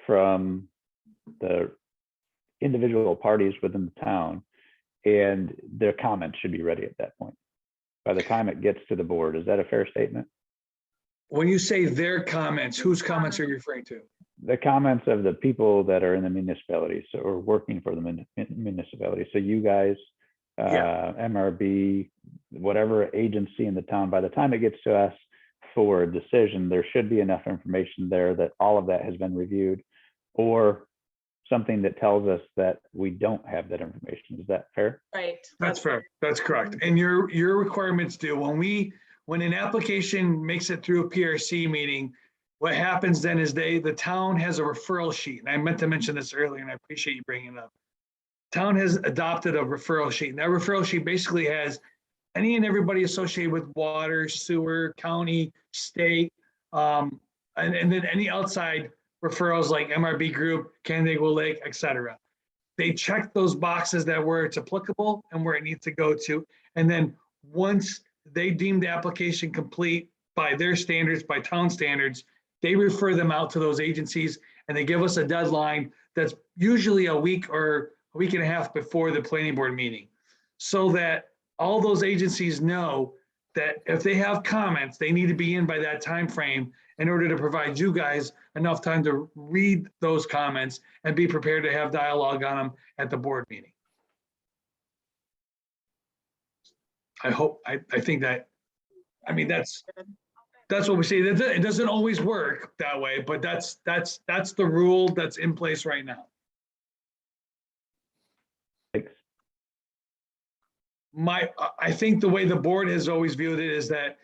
from the individual parties within the town, and their comments should be ready at that point. By the time it gets to the board, is that a fair statement? When you say their comments, whose comments are you referring to? The comments of the people that are in the municipalities or working for the municipality. So you guys, MRB, whatever agency in the town, by the time it gets to us for a decision, there should be enough information there that all of that has been reviewed, or something that tells us that we don't have that information. Is that fair? Right. That's fair. That's correct. And your requirements do. When an application makes it through a PRC meeting, what happens then is the town has a referral sheet. And I meant to mention this earlier, and I appreciate you bringing it up. Town has adopted a referral sheet. And that referral sheet basically has any and everybody associated with water, sewer, county, state, and then any outside referrals like MRB Group, Canandaigua Lake, et cetera. They check those boxes that where it's applicable and where it needs to go to. And then once they deem the application complete by their standards, by town standards, they refer them out to those agencies, and they give us a deadline that's usually a week or a week and a half before the planning board meeting, so that all those agencies know that if they have comments, they need to be in by that time frame in order to provide you guys enough time to read those comments and be prepared to have dialogue on them at the board meeting. I think that, I mean, that's what we say. It doesn't always work that way, but that's the rule that's in place right now. Thanks. I think the way the board has always viewed it is that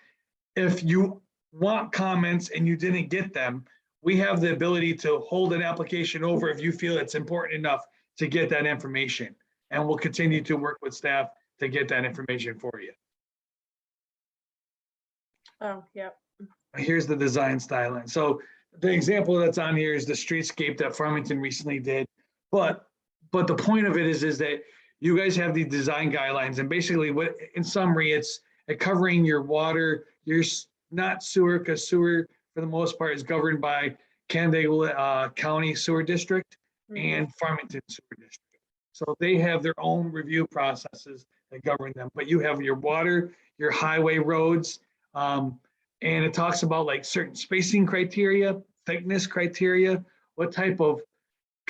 if you want comments and you didn't get them, we have the ability to hold an application over if you feel it's important enough to get that information. And we'll continue to work with staff to get that information for you. Oh, yeah. Here's the design style. So the example that's on here is the streetscape that Farmington recently did. But the point of it is that you guys have the design guidelines, and basically what, in summary, it's covering your water, your not sewer, because sewer for the most part is governed by Canandaigua County Sewer District and Farmington Sewer District. So they have their own review processes that govern them, but you have your water, your highway roads, and it talks about like certain spacing criteria, thickness criteria, what type of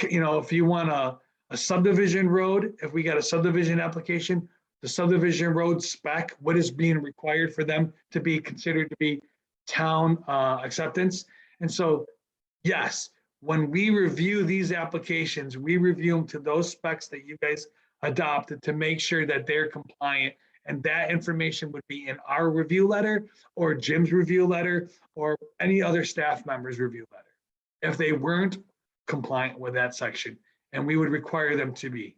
if you want a subdivision road, if we got a subdivision application, the subdivision road spec, what is being required for them to be considered to be town acceptance. And so, yes, when we review these applications, we review them to those specs that you guys adopted to make sure that they're compliant. And that information would be in our review letter or Jim's review letter or any other staff member's review letter, if they weren't compliant with that section, and we would require them to be.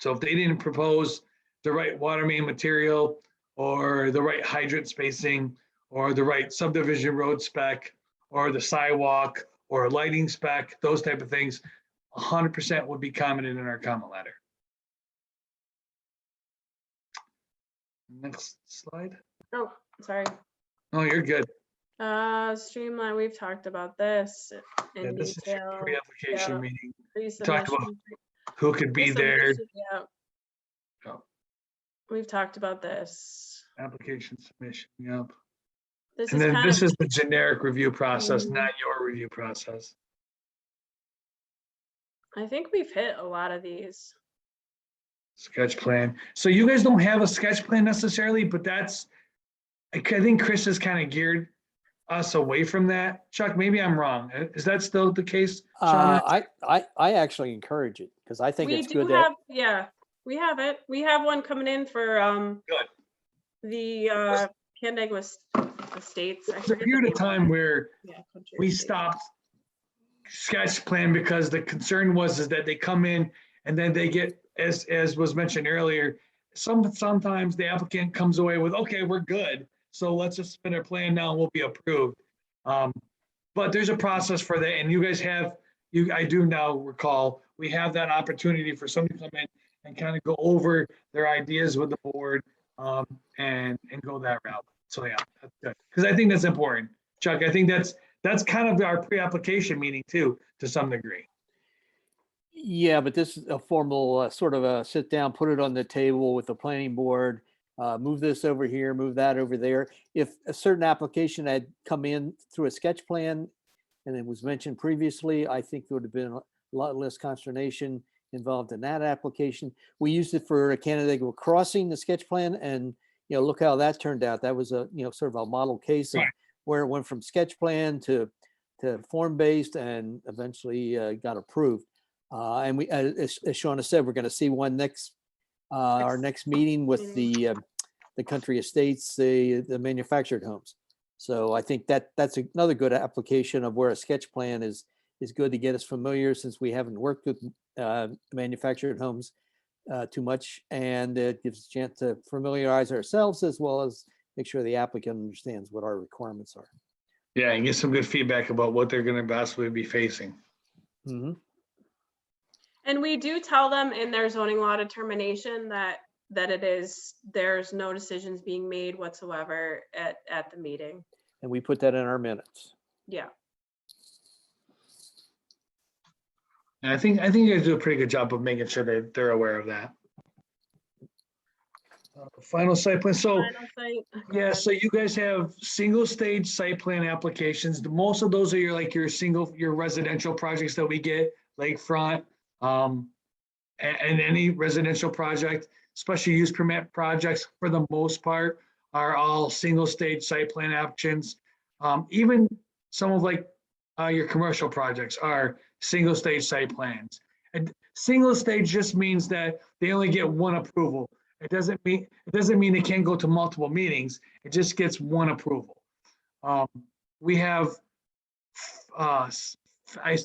So if they didn't propose the right water main material or the right hydrant spacing or the right subdivision road spec or the sidewalk or lighting spec, those type of things, 100% would be commented in our comment letter. Next slide. Oh, sorry. Oh, you're good. Streamline, we've talked about this Yeah, in this is your detail. pre-application Yeah. meeting. Pre-submission. Talked about who could be there. Yeah. Oh. We've talked about this. Application submission, yep. This And is then kind this of, is the generic review process, Mhm. not your review process. I think we've hit a lot of these. Sketch plan. So you guys don't have a sketch plan necessarily, but I think Chris has kind of geared us away from that. Chuck, maybe I'm wrong. Is that still the case? Shauna? I actually encourage it because I think We it's do good that have, yeah, we have it. We have one coming in for Good. the Canandaigua Estates. I There's a forget the period of name time where Yeah, Country we Estates. stopped sketch plan because the concern is that they come in and then they get, as was mentioned earlier, sometimes the applicant comes away with, okay, we're good. So let's just spin our plan now and we'll be approved. But there's a process for that. And you guys I do now recall, we have that opportunity for somebody to come in and kind of go over their ideas with the board and go that route. So yeah, that's good. Because I think that's important. Chuck, I think that's kind of our pre-application meeting too, to some degree. Yeah, but this is a formal sort of a sit down, put it on the table with the planning board, move this over here, move that over there. If a certain application had come in through a sketch plan and it was mentioned previously, I think there would have been a lot less consternation involved in that application. We used it for Canandaigua Crossing, the sketch plan, and look how that turned out. That was a sort of a model case of Right. where it went from sketch plan to form-based and eventually got approved. And we, as Shauna said, we're going to see one our next meeting with the country estates, the manufactured homes. So I think that's another good application of where a sketch plan is good to get us familiar, since we haven't worked with manufactured homes too much, and it gives us a chance to familiarize ourselves as well as make sure the applicant understands what our requirements are. Yeah, and get some good feedback about what they're going to possibly be facing. Mm-hmm. And we do tell them in their zoning law determination that there's no decisions being made whatsoever at the meeting. And we put that in our minutes. Yeah. And I think you guys do a pretty good job of making sure that they're aware of that. Final site plan. So Final site. yeah, so you guys have single stage site plan applications. Most of those are your residential projects that we get, lakefront, and any residential project. Special use permit projects, for the most part, are all single stage site plan actions. Even some of your commercial projects are single stage site plans. And single stage just means that they only get one approval. It doesn't mean they can't go to multiple meetings. It just gets one approval. We have, I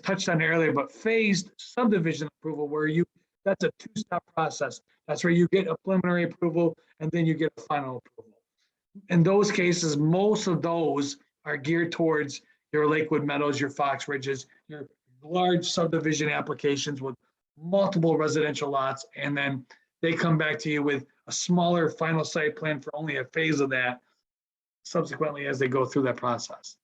touched on it earlier, but phased subdivision approval, where that's a two-step process. That's where you get a preliminary approval and then you get a final approval. In those cases, most of those are geared towards your Lakewood Meadows, your Fox Ridges, your large subdivision applications with multiple residential lots, and then they come back to you with a smaller final site plan for only a phase of that subsequently as they go through that process.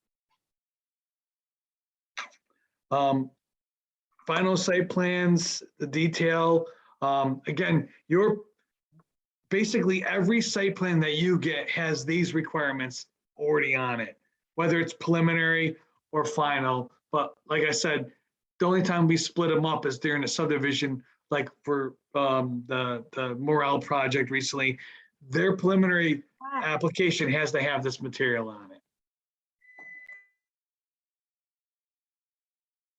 Final site plans, the detail, again, basically every site plan that you get has these requirements already on it, whether it's preliminary or final. But like I said, the only time we split them up is during a subdivision, like for the Morel project recently. Their preliminary application has to have this material on it.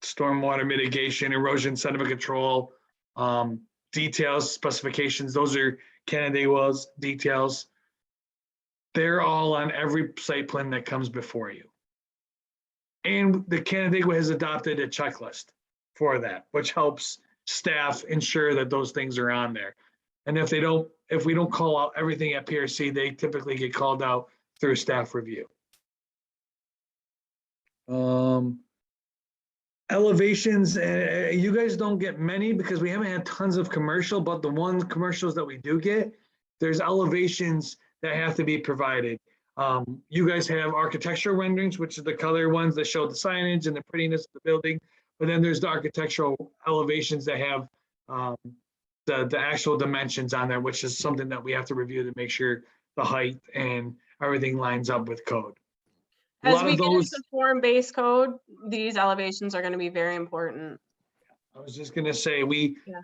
Stormwater mitigation, erosion sediment control, details, specifications, those are Canandaigua's details. They're all on every site plan that comes before you. And the Canandaigua has adopted a checklist for that, which helps staff ensure that those things are on there. And if we don't call out everything at PRC, they typically get called out through staff review. Elevations, you guys don't get many because we haven't had tons of commercial, but the one commercials that we do get, there's elevations that have to be provided. You guys have architectural renderings, which are the color ones that show the signage and the prettiness of the building. But then there's the architectural elevations that have the actual dimensions on there, which is something that we have to review to make sure the height and everything lines up with code. As we get into form-based code, these elevations are going to be very important. I was just gonna say, we Yeah.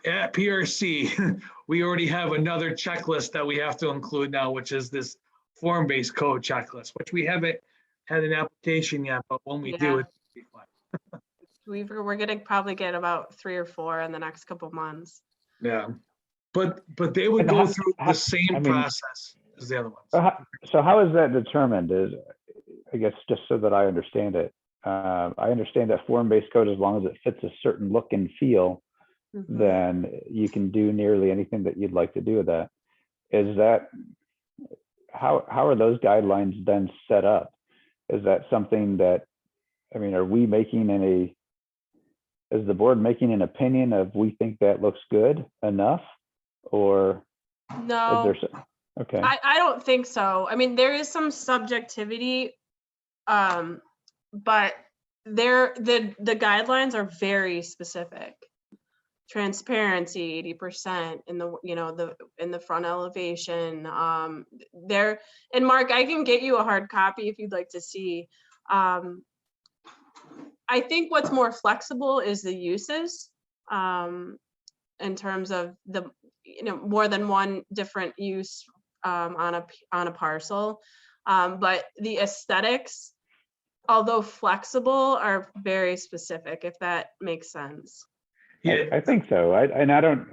at PRC, we already have another checklist that we have to include now, which is this form-based code checklist, which we haven't had an application yet, but when we do, Yeah. it'll be fun. We're gonna probably get about 3 or 4 in the next couple months. Yeah, but they would And go how- through how- the same I mean- process as the other ones. So how is that determined? I guess just so that I understand it. I understand that form-based code, as long as it fits a certain look and feel, Mhm. then you can do nearly anything that you'd like to do with that. Is that, how are those guidelines then set up? Is that something that, I mean, are we making is the board making an opinion of we think that looks good enough? Or is No, there, okay, I don't think so. I mean, there is some subjectivity, but the guidelines are very specific. Transparency, 80% in the front elevation. There, and Mark, I can get you a hard copy if you'd like to see. I think what's more flexible is the uses, in terms of the more than one different use on a parcel. But the aesthetics, although flexible, are very specific, if that makes sense. Yeah, I think so. I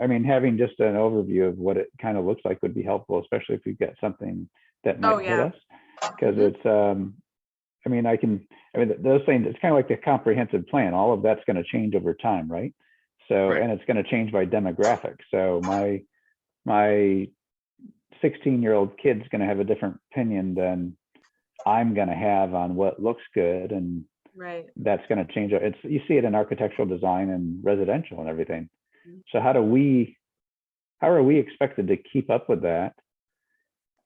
mean, having just an overview of what it kind of looks like would be helpful, especially if we've got something that Oh, might hit yeah. us. Because Mhm. it's, I mean, those things, it's kind of like the comprehensive plan. All of that's going to change over time, right? So, Right. and it's going to change by demographic. So my 16-year-old kid's going to have a different opinion than I'm going to have on what looks good, and Right. that's going to change. You see it in architectural design and residential and everything. Mhm. So how are we expected to keep up with that?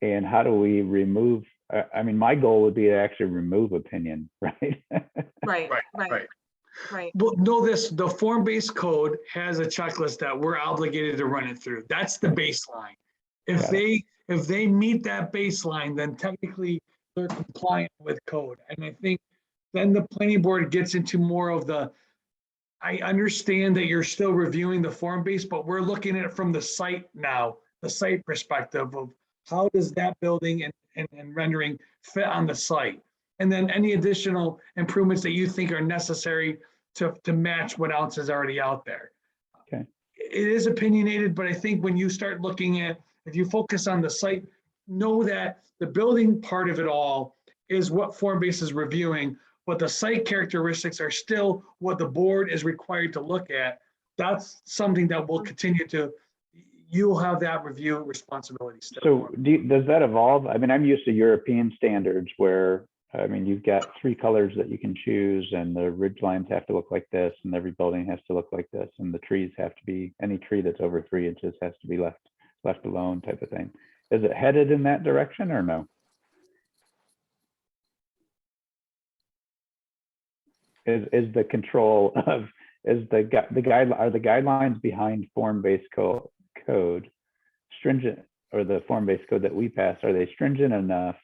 And how do we remove, I mean, my goal would be to actually remove opinion, right? Right. Right, Right. right. Right. Well, know this, the form-based code has a checklist that we're obligated to run it through. That's the baseline. If Got it. they meet that baseline, then technically they're compliant with code. And I think then the planning board gets into more of I understand that you're still reviewing the form-based, but we're looking at it from the site now, the site perspective of how does that building and rendering fit on the site? And then any additional improvements that you think are necessary to match what else is already out there. Okay. It is opinionated, but I think when you start looking at, if you focus on the site, know that the building part of it all is what form-based is reviewing, but the site characteristics are still what the board is required to look at. That's something that will continue to, you'll have that review responsibility still. So does that evolve? I mean, I'm used to European standards where, I mean, you've got 3 colors that you can choose, and the ridge lines have to look like this, and every building has to look like this, and the trees have to be, any tree that's over 3 inches has to be left alone, type of thing. Is it headed in that direction or no? Is the control of, are the guidelines behind form-based code stringent, or the form-based code that we pass, are they stringent enough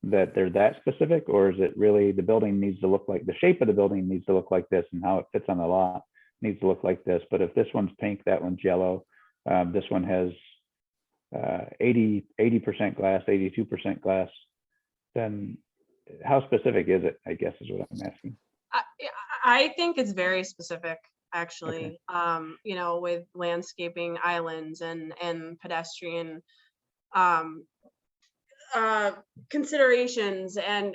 that they're that specific, or is it really the building needs to look like, the shape of the building needs to look like this and how it fits on the lot needs to look like this. But if this one's pink, that one's yellow, this one has 80% glass, 82% glass, then how specific is it, I guess is what I'm asking. I think it's very specific, actually, you know, with landscaping islands and pedestrian considerations, and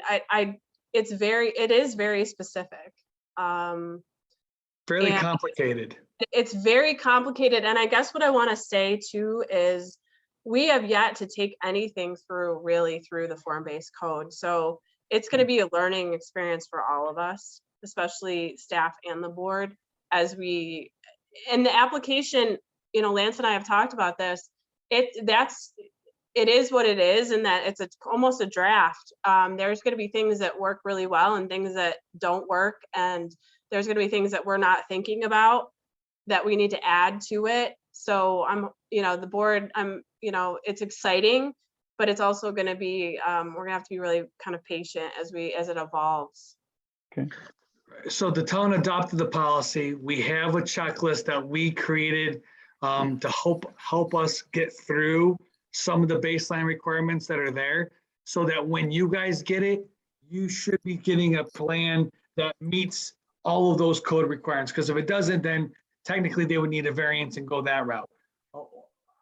it is very specific. Fairly And complicated. it's very complicated, and I guess what I want to say too is we have yet to take anything through the form-based code, so it's going to be a learning experience for all of us, especially staff and the board, as we in the application. You know, Lance and I have talked about this. It is what it is, and that it's almost a draft. There's going to be things that work really well and things that don't work, and there's going to be things that we're not thinking about that we need to add to it. So the board, it's exciting, but it's also going to be, we're going to have to be really kind of patient as it evolves. Okay. So the town adopted the policy. We have a checklist that we created to help us get through some of the baseline requirements that are there, so that when you guys get it, you should be getting a plan that meets all of those code requirements. Because if it doesn't, then technically they would need a variance and go that route.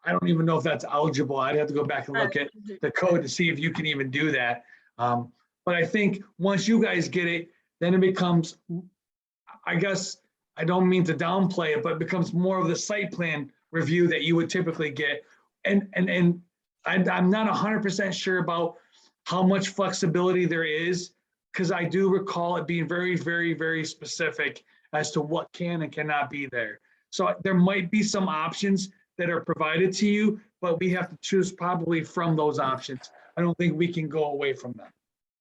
I don't even know if that's eligible. I'd have to go back and look at the code to see if you can even do that. But I think once you guys get it, then it becomes, I guess, I don't mean to downplay it, but it becomes more of the site plan review that you would typically get. And I'm not 100% sure about how much flexibility there is, because I do recall it being very, very, very specific as to what can and cannot be there. So there might be some options that are provided to you, but we have to choose probably from those options. I don't think we can go away from them.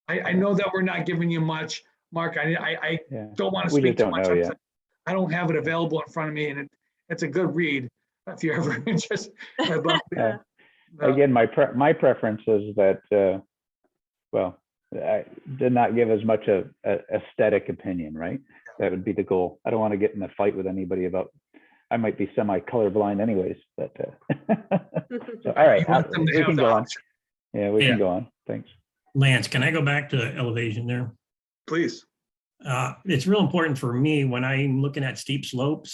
I know that we're not giving you much, Mark. I don't want to speak too much. I don't have it available in front of me, and it's a good read if you're ever interested. Again, my preference is that, I did not give as much of a aesthetic opinion, right? That would be the goal. I don't want to get in a fight with anybody about, I might be semi-colorblind anyways, but so, all right, we can go on. Yeah, we can go on. Thanks. Lance, can I go back to the elevation there? Please. It's real important for me when I'm looking at steep slope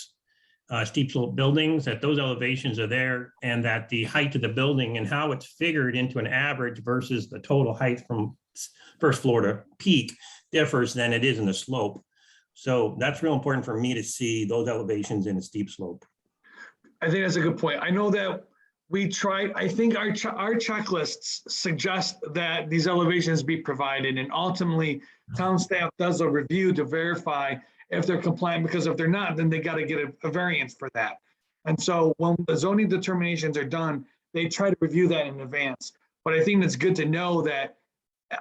buildings, that those elevations are there, and that the height of the building and how it's figured into an average versus the total height from first floor to peak differs than it is in the slope. So that's real important for me to see those elevations in a steep slope. I think that's a good point. I know that we tried, I think our checklists suggest that these elevations be provided, and ultimately town staff does a review to verify if they're compliant, because if they're not, then they got to get a variance for that. And so when the zoning determinations are done, they try to review that in advance. But I think it's good to know that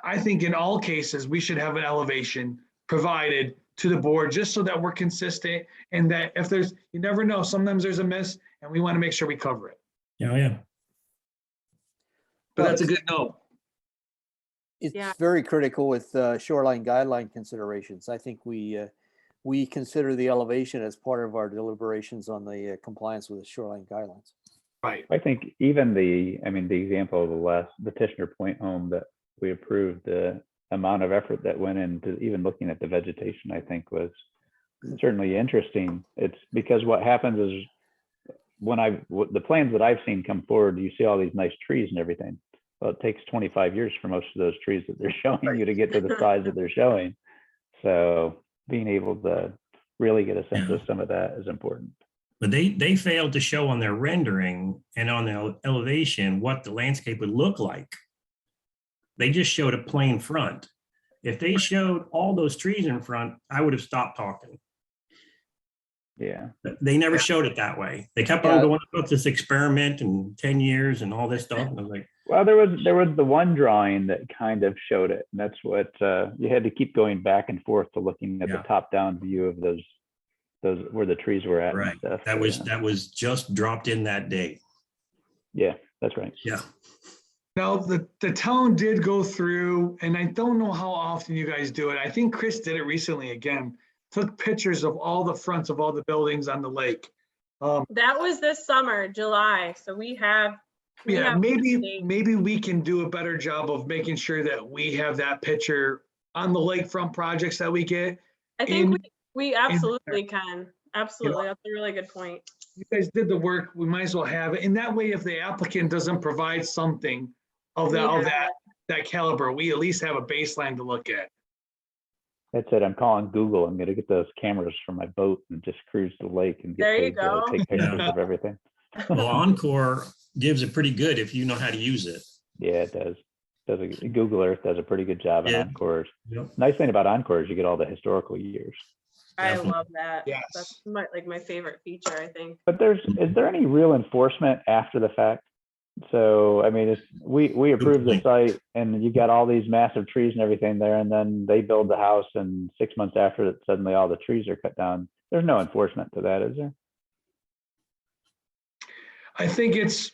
I think in all cases, we should have an elevation provided to the board, just so that we're consistent, and that if there's, you never know, sometimes there's a miss, and we want to make sure we cover it. Yeah. But that's a good note. It's very critical with shoreline guideline considerations. I think we consider the elevation as part of our deliberations on the compliance with the shoreline guidelines. Right. I think even the example of the Tishner Point home that we approved, the amount of effort that went into even looking at the vegetation, I think was certainly interesting. It's because what happens is when the plans that I've seen come forward, you see all these nice trees and everything. Well, it takes 25 years for most of those trees that they're showing you to get to the size that they're showing. So being able to really get a sense of some of that is important. But they failed to show on their rendering and on the elevation what the landscape would look like. They just showed a plain front. If they showed all those trees in front, I would have stopped talking. Yeah. But they never showed it that way. They kept on going about this experiment and 10 years and all this stuff. And I was like, well, there was the one drawing that kind of showed it. And that's what you had to keep going back and forth to looking at the top down view of those where the trees were at. Right. And stuff. That was just dropped in that day. Yeah, that's right. Yeah. Now, the town did go through, and I don't know how often you guys do it. I think Chris did it recently again. Took pictures of all the fronts of all the buildings on the lake. That was this summer, July. So we have. Yeah, dates. maybe we can do a better job of making sure that we have that picture on the lakefront projects that we get. I think in- we absolutely can. Absolutely. That's a really good point. You guys did the work, we might as well have it. And that way, if the applicant doesn't provide something of We have that caliber, we at least have a baseline to look at. That's it. I'm calling Google. I'm gonna get those cameras from my boat and just cruise the lake and get There you paid to go. take pictures Yeah. of everything. Well, Encore gives it pretty good if you know how to use it. Yeah, it does. Google Earth does a pretty good job on Yeah. Encore. Yep. Nice thing about Encore is you get all the historical years. I Definitely. love that. Yes. That's my favorite feature, I think. But is there any real enforcement after the fact? So, I mean, we approved the site and you got all these massive trees and everything there, and then they build the house and 6 months after that, suddenly all the trees are cut down. There's no enforcement to that, is there? I think it's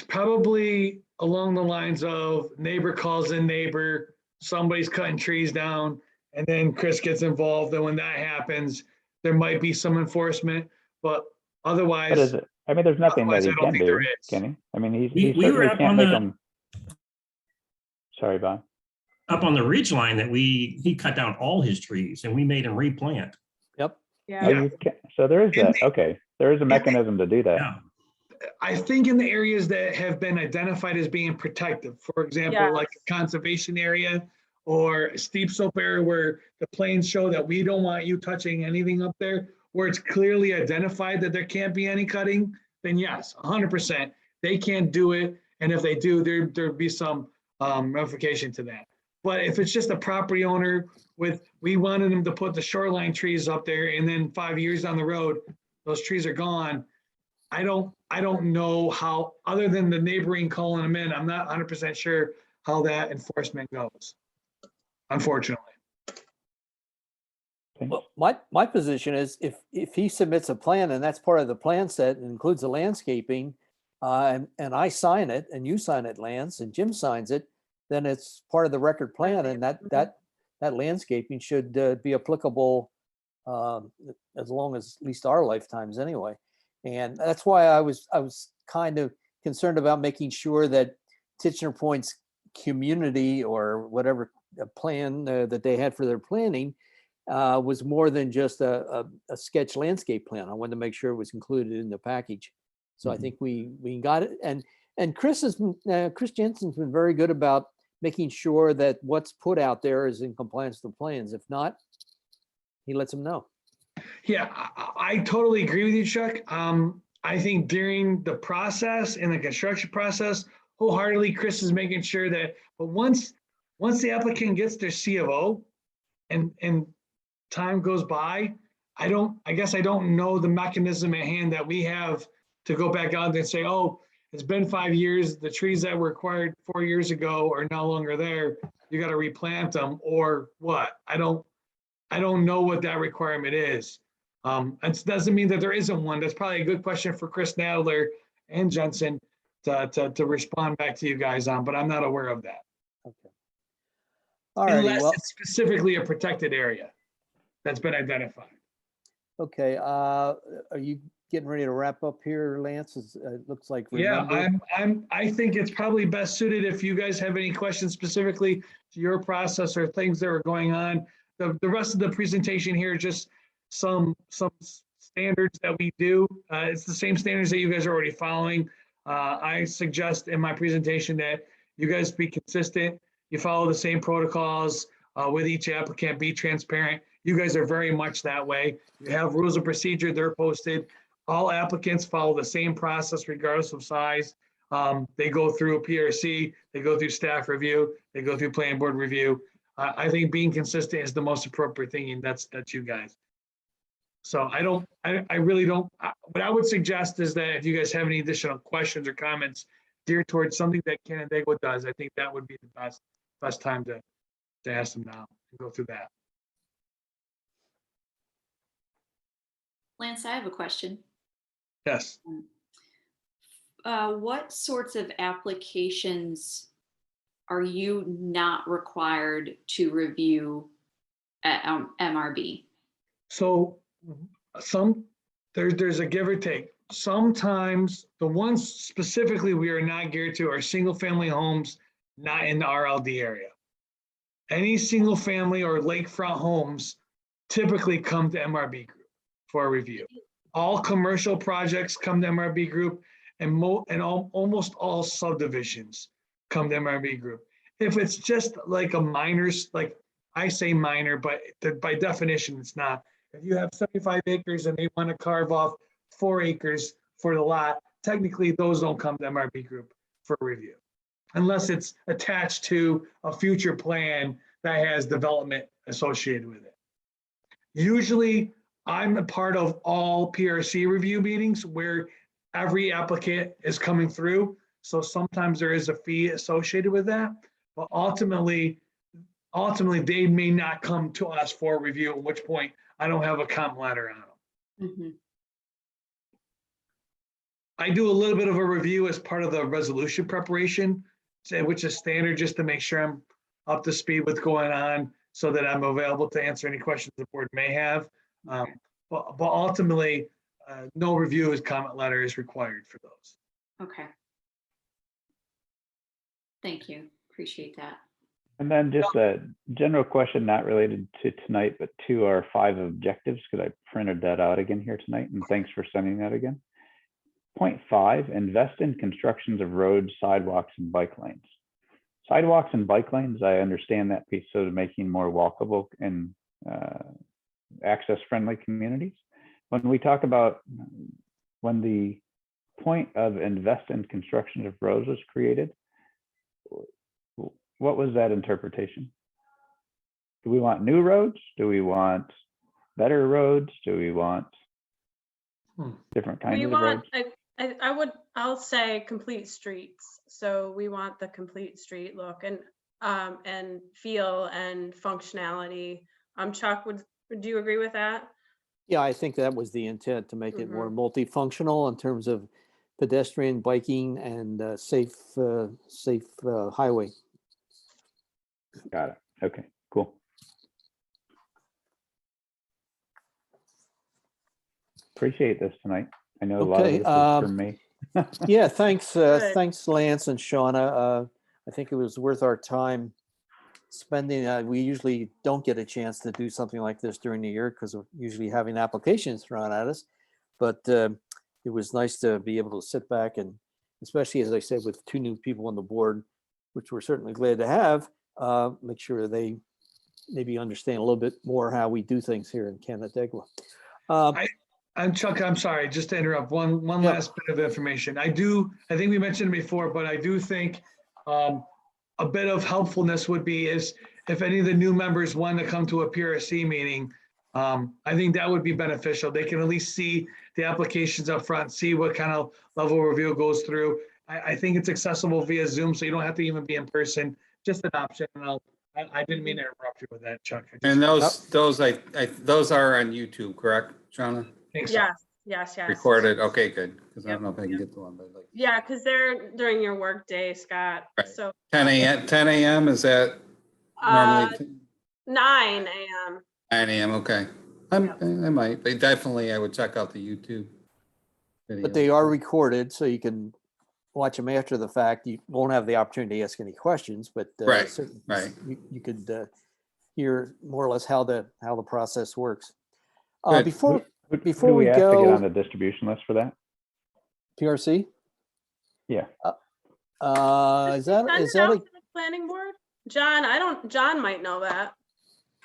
probably along the lines of neighbor calls in neighbor, somebody's cutting trees down, and then Chris gets involved. And when that happens, there might be some enforcement, but But otherwise, is it? I mean, there's nothing that Otherwise, he I don't can think there do, is. can he? I mean, We he were certainly up can't on make the- them. Sorry, Bob. Up on the ridge line that he cut down all his trees and we made him replant. Yep. Yeah. Oh, you can, so there is In that. the- Okay, there is a mechanism to do that. Yeah. I think in the areas that have been identified as being protected, for example, like a conservation area or a steep slope area where the plans show that we don't want you touching anything up there, where it's clearly identified that there can't be any cutting, then yes, 100%, they can't do it. And if they do, there'd be some ramification to that. But if it's just a property owner we wanted them to put the shoreline trees up there and then 5 years down the road, those trees are gone. I don't know how, other than the neighboring calling them in, I'm not 100% sure how that enforcement goes, unfortunately. Well, my position is if he submits a plan and that's part of the plan set and includes the landscaping, and I sign it and you sign it, Lance, and Jim signs it, then it's part of the record plan, and that landscaping should be applicable as long as at least our lifetimes anyway. And that's why I was kind of concerned about making sure that Titchener Point's community or whatever plan that they had for their planning was more than just a sketch landscape plan. I wanted to make sure it was included in the package. So I think we got it. And Chris Jensen's been very good about making sure that what's put out there is in compliance with the plans. If not, he lets them know. Yeah, I totally agree with you, Chuck. I think during the process, in the construction process, wholeheartedly, Chris is making sure that, but once the applicant gets their C of O and time goes by, I guess I don't know the mechanism at hand that we have to go back out there and say, oh, it's been 5 years, the trees that were acquired 4 years ago are no longer there. You got to replant them or what? I don't know what that requirement is. It doesn't mean that there isn't one. That's probably a good question for Chris Nadler and Jensen to respond back to you guys on, but I'm not aware of that. Okay. All righty. Unless Well, it's specifically a protected area that's been identified. okay. Are you getting ready to wrap up here, Lance? It looks like. Yeah, remember- I think it's probably best suited if you guys have any questions specifically to your process or things that are going on. The rest of the presentation here is just some standards that we do. It's the same standards that you guys are already following. I suggest in my presentation that you guys be consistent. You follow the same protocols with each applicant, be transparent. You guys are very much that way. You have rules of procedure, they're posted. All applicants follow the same process regardless of size. They go through a PRC, they go through staff review, they go through planning board review. I think being consistent is the most appropriate thing, and that's you guys. So I really don't, what I would suggest is that if you guys have any additional questions or comments geared towards something that Canandaigua does, I think that would be the best time to ask them now and go through that. Lance, I have a question. Yes. What sorts of applications are you not required to review at MRB? So there's a give or take. Sometimes the ones specifically we are not geared to are single family homes, not in the RLD area. Any single family or lakefront homes typically come to MRB group for a review. All commercial projects come to MRB group, and almost all subdivisions come to MRB group. If it's just like a minors, like I say minor, but by definition, it's not. If you have 75 acres and they want to carve off 4 acres for the lot, technically those don't come to MRB group for review, unless it's attached to a future plan that has development associated with it. Usually, I'm a part of all PRC review meetings where every applicant is coming through. So sometimes there is a fee associated with that, but ultimately they may not come to us for review, at which point I don't have a comment letter on them. Mm-hmm. I do a little bit of a review as part of the resolution preparation, which is standard just to make sure I'm up to speed with what's going on so that I'm available to answer any questions the board may have. But ultimately, no review as comment letter is required for those. Okay. Thank you. Appreciate that. And then just a general question, not related to tonight, but to our 5 objectives, because I printed that out again here tonight, and thanks for sending that again. Point 5, invest in constructions of roads, sidewalks, and bike lanes. Sidewalks and bike lanes, I understand that piece, so making more walkable and access-friendly communities. When we talk about when the point of invest in construction of roads was created, what was that interpretation? Do we want new roads? Do we want better roads? Do we want different kinds of roads? I'll say complete streets. So we want the complete street look and feel and functionality. Chuck, would you agree with that? Yeah, I think that was the intent, to make it more multifunctional in terms of pedestrian, biking, and safe highway. Got it. Okay, cool. Appreciate this tonight. I know a lot of this is from me. Yeah, thanks, Good. thanks, Lance and Shauna. I think it was worth our time spending. We usually don't get a chance to do something like this during the year because we're usually having applications thrown at us. But it was nice to be able to sit back, and especially, as I said, with 2 new people on the board, which we're certainly glad to have, make sure they maybe understand a little bit more how we do things here in Canandaigua. I'm Chuck, I'm sorry, just to interrupt, one last bit of information. I think we mentioned it before, but I do think a bit of helpfulness would be is if any of the new members want to come to a PRC meeting, I think that would be beneficial. They can at least see the applications up front, see what kind of level review goes through. I think it's accessible via Zoom, so you don't have to even be in person, just an option. And I didn't mean to interrupt you with that, Chuck. And those are on YouTube, correct, Shauna? Yes. Recorded. Okay, good. Because I don't know if I can get the one, but like. Yeah, because they're during your work day, Scott. Right. So 10 a.m. Is that normally? 9 a.m. 9 a.m. Okay. I might, but definitely I would check out the YouTube video. But they are recorded, so you can watch them after the fact. You won't have the opportunity to ask any questions, but Right. You could hear more or less how the process works. Good. Before do we have to get go, on the distribution list for that? PRC? Yeah. Is that Send it a out to the planning board? John might know that.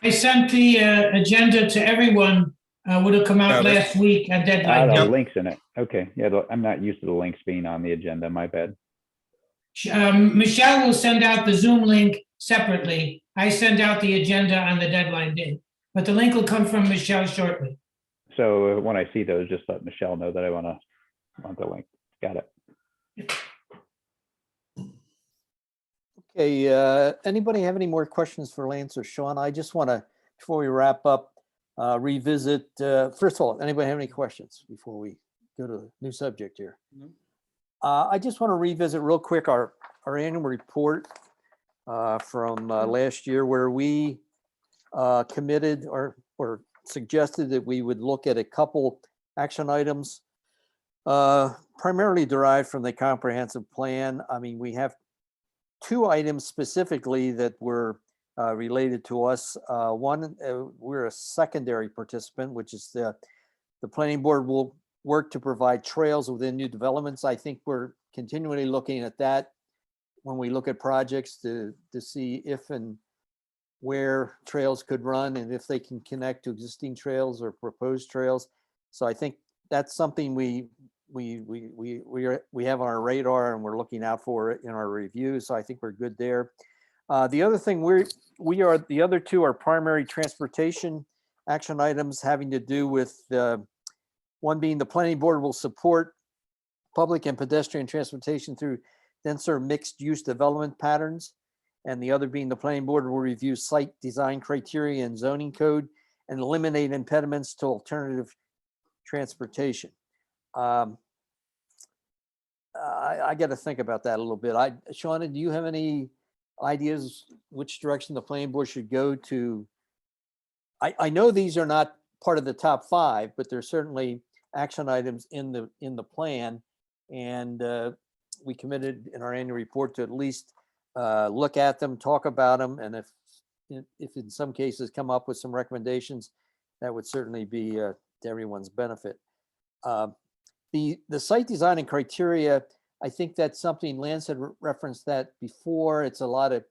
I sent the agenda to everyone. Would have come out last week at deadline. The links in it. Okay. Yeah, I'm not used to the links being on the agenda. My bad. Michelle will send out the Zoom link separately. I send out the agenda on the deadline day, but the link will come from Michelle shortly. So when I see those, just let Michelle know that I want the link. Got it. Okay, anybody have any more questions for Lance or Sean? I just want to, before we wrap up, revisit, first of all, anybody have any questions before we go to a new subject here? No. I just want to revisit real quick our annual report. from last year where we committed or suggested that we would look at a couple action items primarily derived from the comprehensive plan. I mean, we have two items specifically that were related to us. One, we're a secondary participant, which is the planning board will work to provide trails within new developments. I think we're continually looking at that when we look at projects to see if and where trails could run and if they can connect to existing trails or proposed trails. So I think that's something we have on our radar and we're looking out for it in our review. So I think we're good there. The other thing the other two are primary transportation action items having to do with one being the planning board will support public and pedestrian transportation through denser mixed use development patterns. And the other being the planning board will review site design criteria and zoning code and eliminate impediments to alternative transportation. I got to think about that a little bit. Shauna, do you have any ideas which direction the planning board should go to? I know these are not part of the top 5, but there's certainly action items in the plan. And we committed in our annual report to at least look at them, talk about them, and if in some cases come up with some recommendations, that would certainly be to everyone's benefit. The site design and criteria, I think that's something Lance had referenced that before. It's a lot of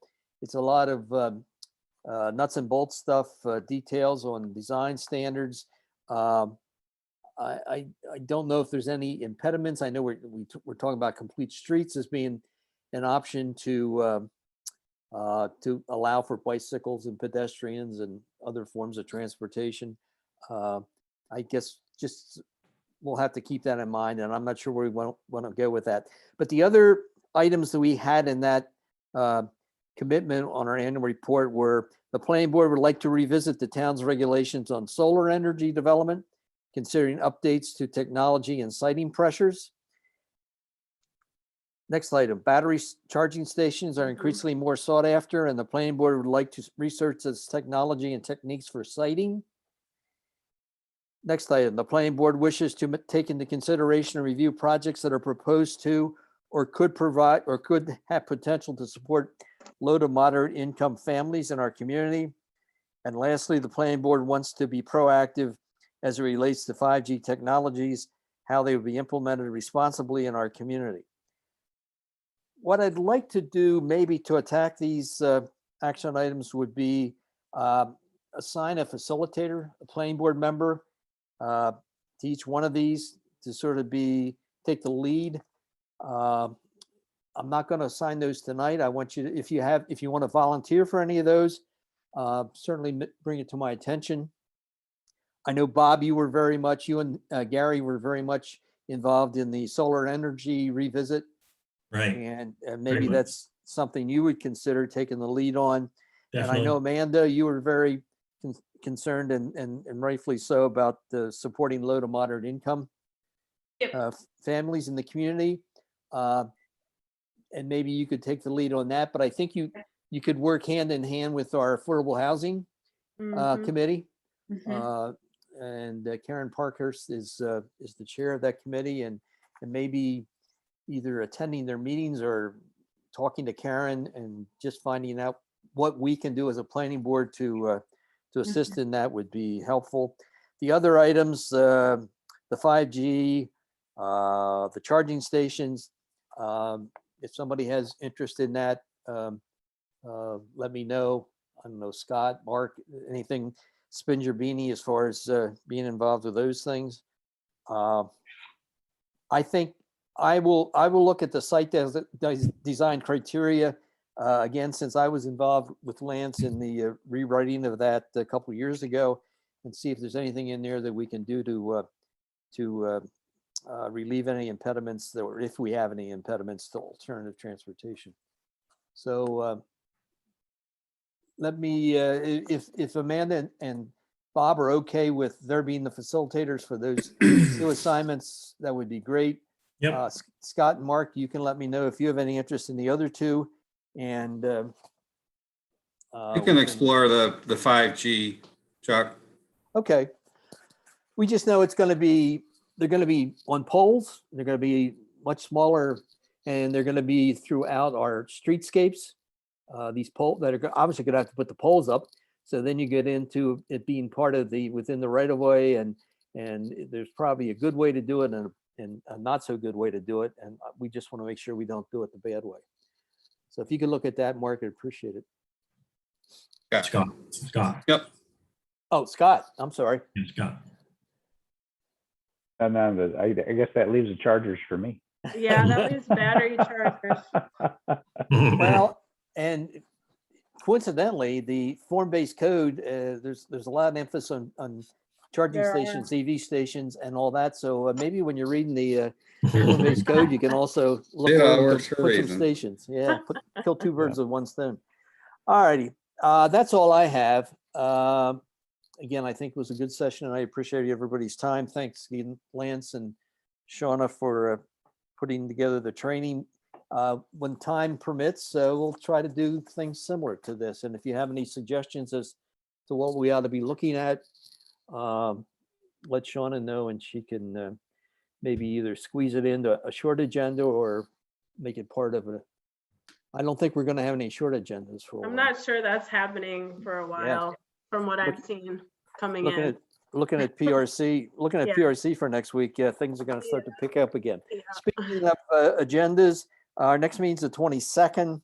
nuts and bolts stuff, details on design standards. I don't know if there's any impediments. I know we're talking about complete streets as being an option to allow for bicycles and pedestrians and other forms of transportation. I guess just we'll have to keep that in mind, and I'm not sure where we want to go with that. But the other items that we had in that commitment on our annual report were the planning board would like to revisit the town's regulations on solar energy development, considering updates to technology and siting pressures. Next item, battery charging stations are increasingly more sought after, and the planning board would like to research this technology and techniques for siting. Next item, the planning board wishes to take into consideration and review projects that are proposed to or could provide or could have potential to support low to moderate income families in our community. And lastly, the planning board wants to be proactive as it relates to 5G technologies, how they would be implemented responsibly in our community. What I'd like to do maybe to attack these action items would be assign a facilitator, a planning board member to each one of these to sort of take the lead. I'm not going to assign those tonight. I want you to, if you want to volunteer for any of those, certainly bring it to my attention. I know, Bob, you and Gary were very much involved in the solar energy revisit. Right. And Very maybe much. that's something you would consider taking the lead on. Definitely. And I know, Amanda, you were very concerned and rightfully so about supporting low to moderate income families in the community. And maybe you could take the lead on that, but I think you could work hand in hand with our affordable housing committee. And Karen Parkhurst is the chair of that committee, and maybe either attending their meetings or talking to Karen and just finding out what we can do as a planning board to assist in that would be helpful. The other items, the 5G, the charging stations, if somebody has interest in that, let me know. I don't know, Scott, Mark, anything spins your beanie as far as being involved with those things. I think I will look at the site design criteria again, since I was involved with Lance in the rewriting of that a couple of years ago, and see if there's anything in there that we can do to relieve any impediments, or if we have any impediments to alternative transportation. So let me, if Amanda and Bob are okay with their being the facilitators for those two assignments, that would be great. Yep. Scott and Mark, you can let me know if you have any interest in the other two. And You can explore the 5G, Chuck. Okay. We just know they're going to be on poles. They're going to be much smaller, and they're going to be throughout our streetscapes. These poles that are obviously going to have to put the poles up. So then you get into it being part of within the right of way, and there's probably a good way to do it and a not so good way to do it. And we just want to make sure we don't do it the bad way. So if you could look at that, Mark, I'd appreciate it. Gotcha. Scott. Yep. Oh, Scott, I'm sorry. Yeah, Scott. And then I guess that leaves the chargers for me. Yeah, that leaves battery chargers. Well, and coincidentally, the form-based code, there's a lot of emphasis on charging There are. stations, EV stations, and all that. So maybe when you're reading the form-based code, you can also look Yeah, it over works to for put some reading. stations. Yeah, kill two birds with one stone. All righty, that's all I have. Again, I think it was a good session, and I appreciate everybody's time. Thanks, Lance and Shauna, for putting together the training. When time permits, we'll try to do things similar to this. And if you have any suggestions as to what we ought to be looking at, let Shauna know, and she can maybe either squeeze it into a short agenda or make it part of I don't think we're going to have any short agendas for a while. I'm not sure that's happening for a while, from what I've seen coming in. Looking at PRC, Yeah. PRC for next week. Yeah, things are going to start to pick up again. Yeah. Speaking of agendas, our next meeting's the 22nd.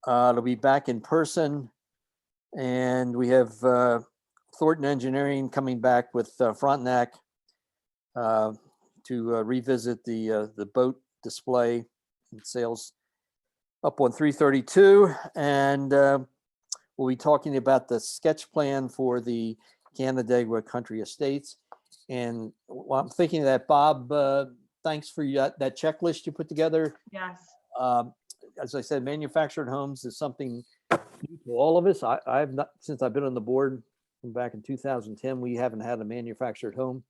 It'll be back in person, and we have Thornton Engineering coming back with Frontenac to revisit the boat display and sales up on 332, and we'll be talking about the sketch plan for the Canandaigua Country Estates. And I'm thinking that, Bob, thanks for that checklist you put together. Yes. As I said, manufactured homes is something new to all of us. I've not, since I've been on the board back in 2010, we haven't had a manufactured home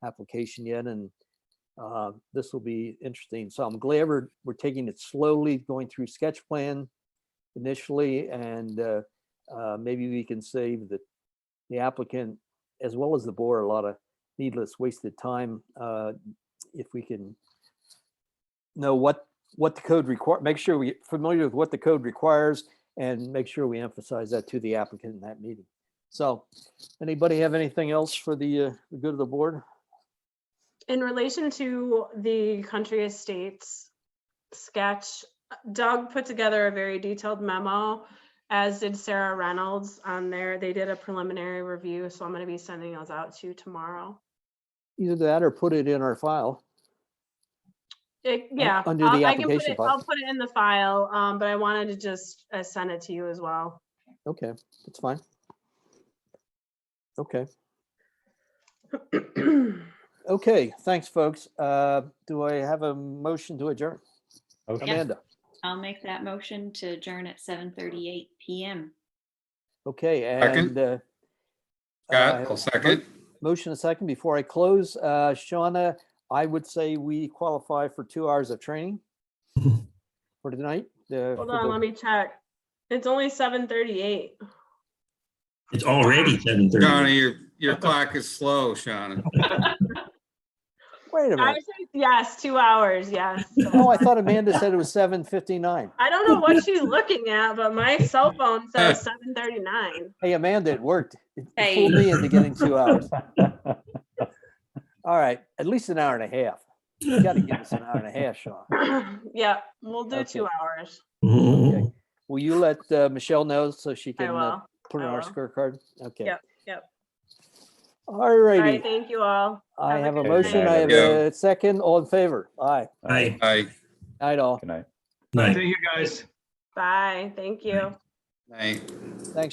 application yet, and this will be interesting. So I'm glad we're taking it slowly, going through sketch plan initially, and maybe we can save the applicant as well as the board a lot of needless wasted time if we can know what the code requires, make sure we're familiar with what the code requires, and make sure we emphasize that to the applicant in that meeting. So anybody have anything else for the good of the board? In relation to the country estates sketch, Doug put together a very detailed memo, as did Sarah Reynolds on there. They did a preliminary review, so I'm going to be sending those out to you tomorrow. Either that or put it in our file. Yeah, under the I can put application it, file. I'll put it in the file, but I wanted to just send it to you as well. Okay, that's fine. Okay. Okay, thanks, folks. Do I have a motion to adjourn? Okay. Amanda? I'll make that motion to adjourn at 7:38 PM. Okay, Second. and Scott, I'll second. motion a second before I close. Shauna, I would say we qualify for 2 hours of training for tonight. Hold on, let me check. It's only 7:38. It's already 7:30. Shauna, your clock is slow, Shauna. Wait a I minute. said yes, 2 hours, yes. Oh, I thought Amanda said it was 7:59. I don't know what she's looking at, but my cell phone says 7:39. Hey, Amanda, it worked. It Hey. fooled me into getting 2 hours. All right, at least an hour and a half. You got to give us an hour and a half, Sean. Yeah, we'll do 2 Okay. hours. Okay. Will you let Michelle know so she I can will. put it on I our will. scorecard? Okay. Yep, yep. All All right, righty. thank you all. I have a good motion. night. I have a second. All in favor? Aye. Aye. Aye. Night all. Good night. Night. Thank you, guys. Bye, thank you. Night. Thanks.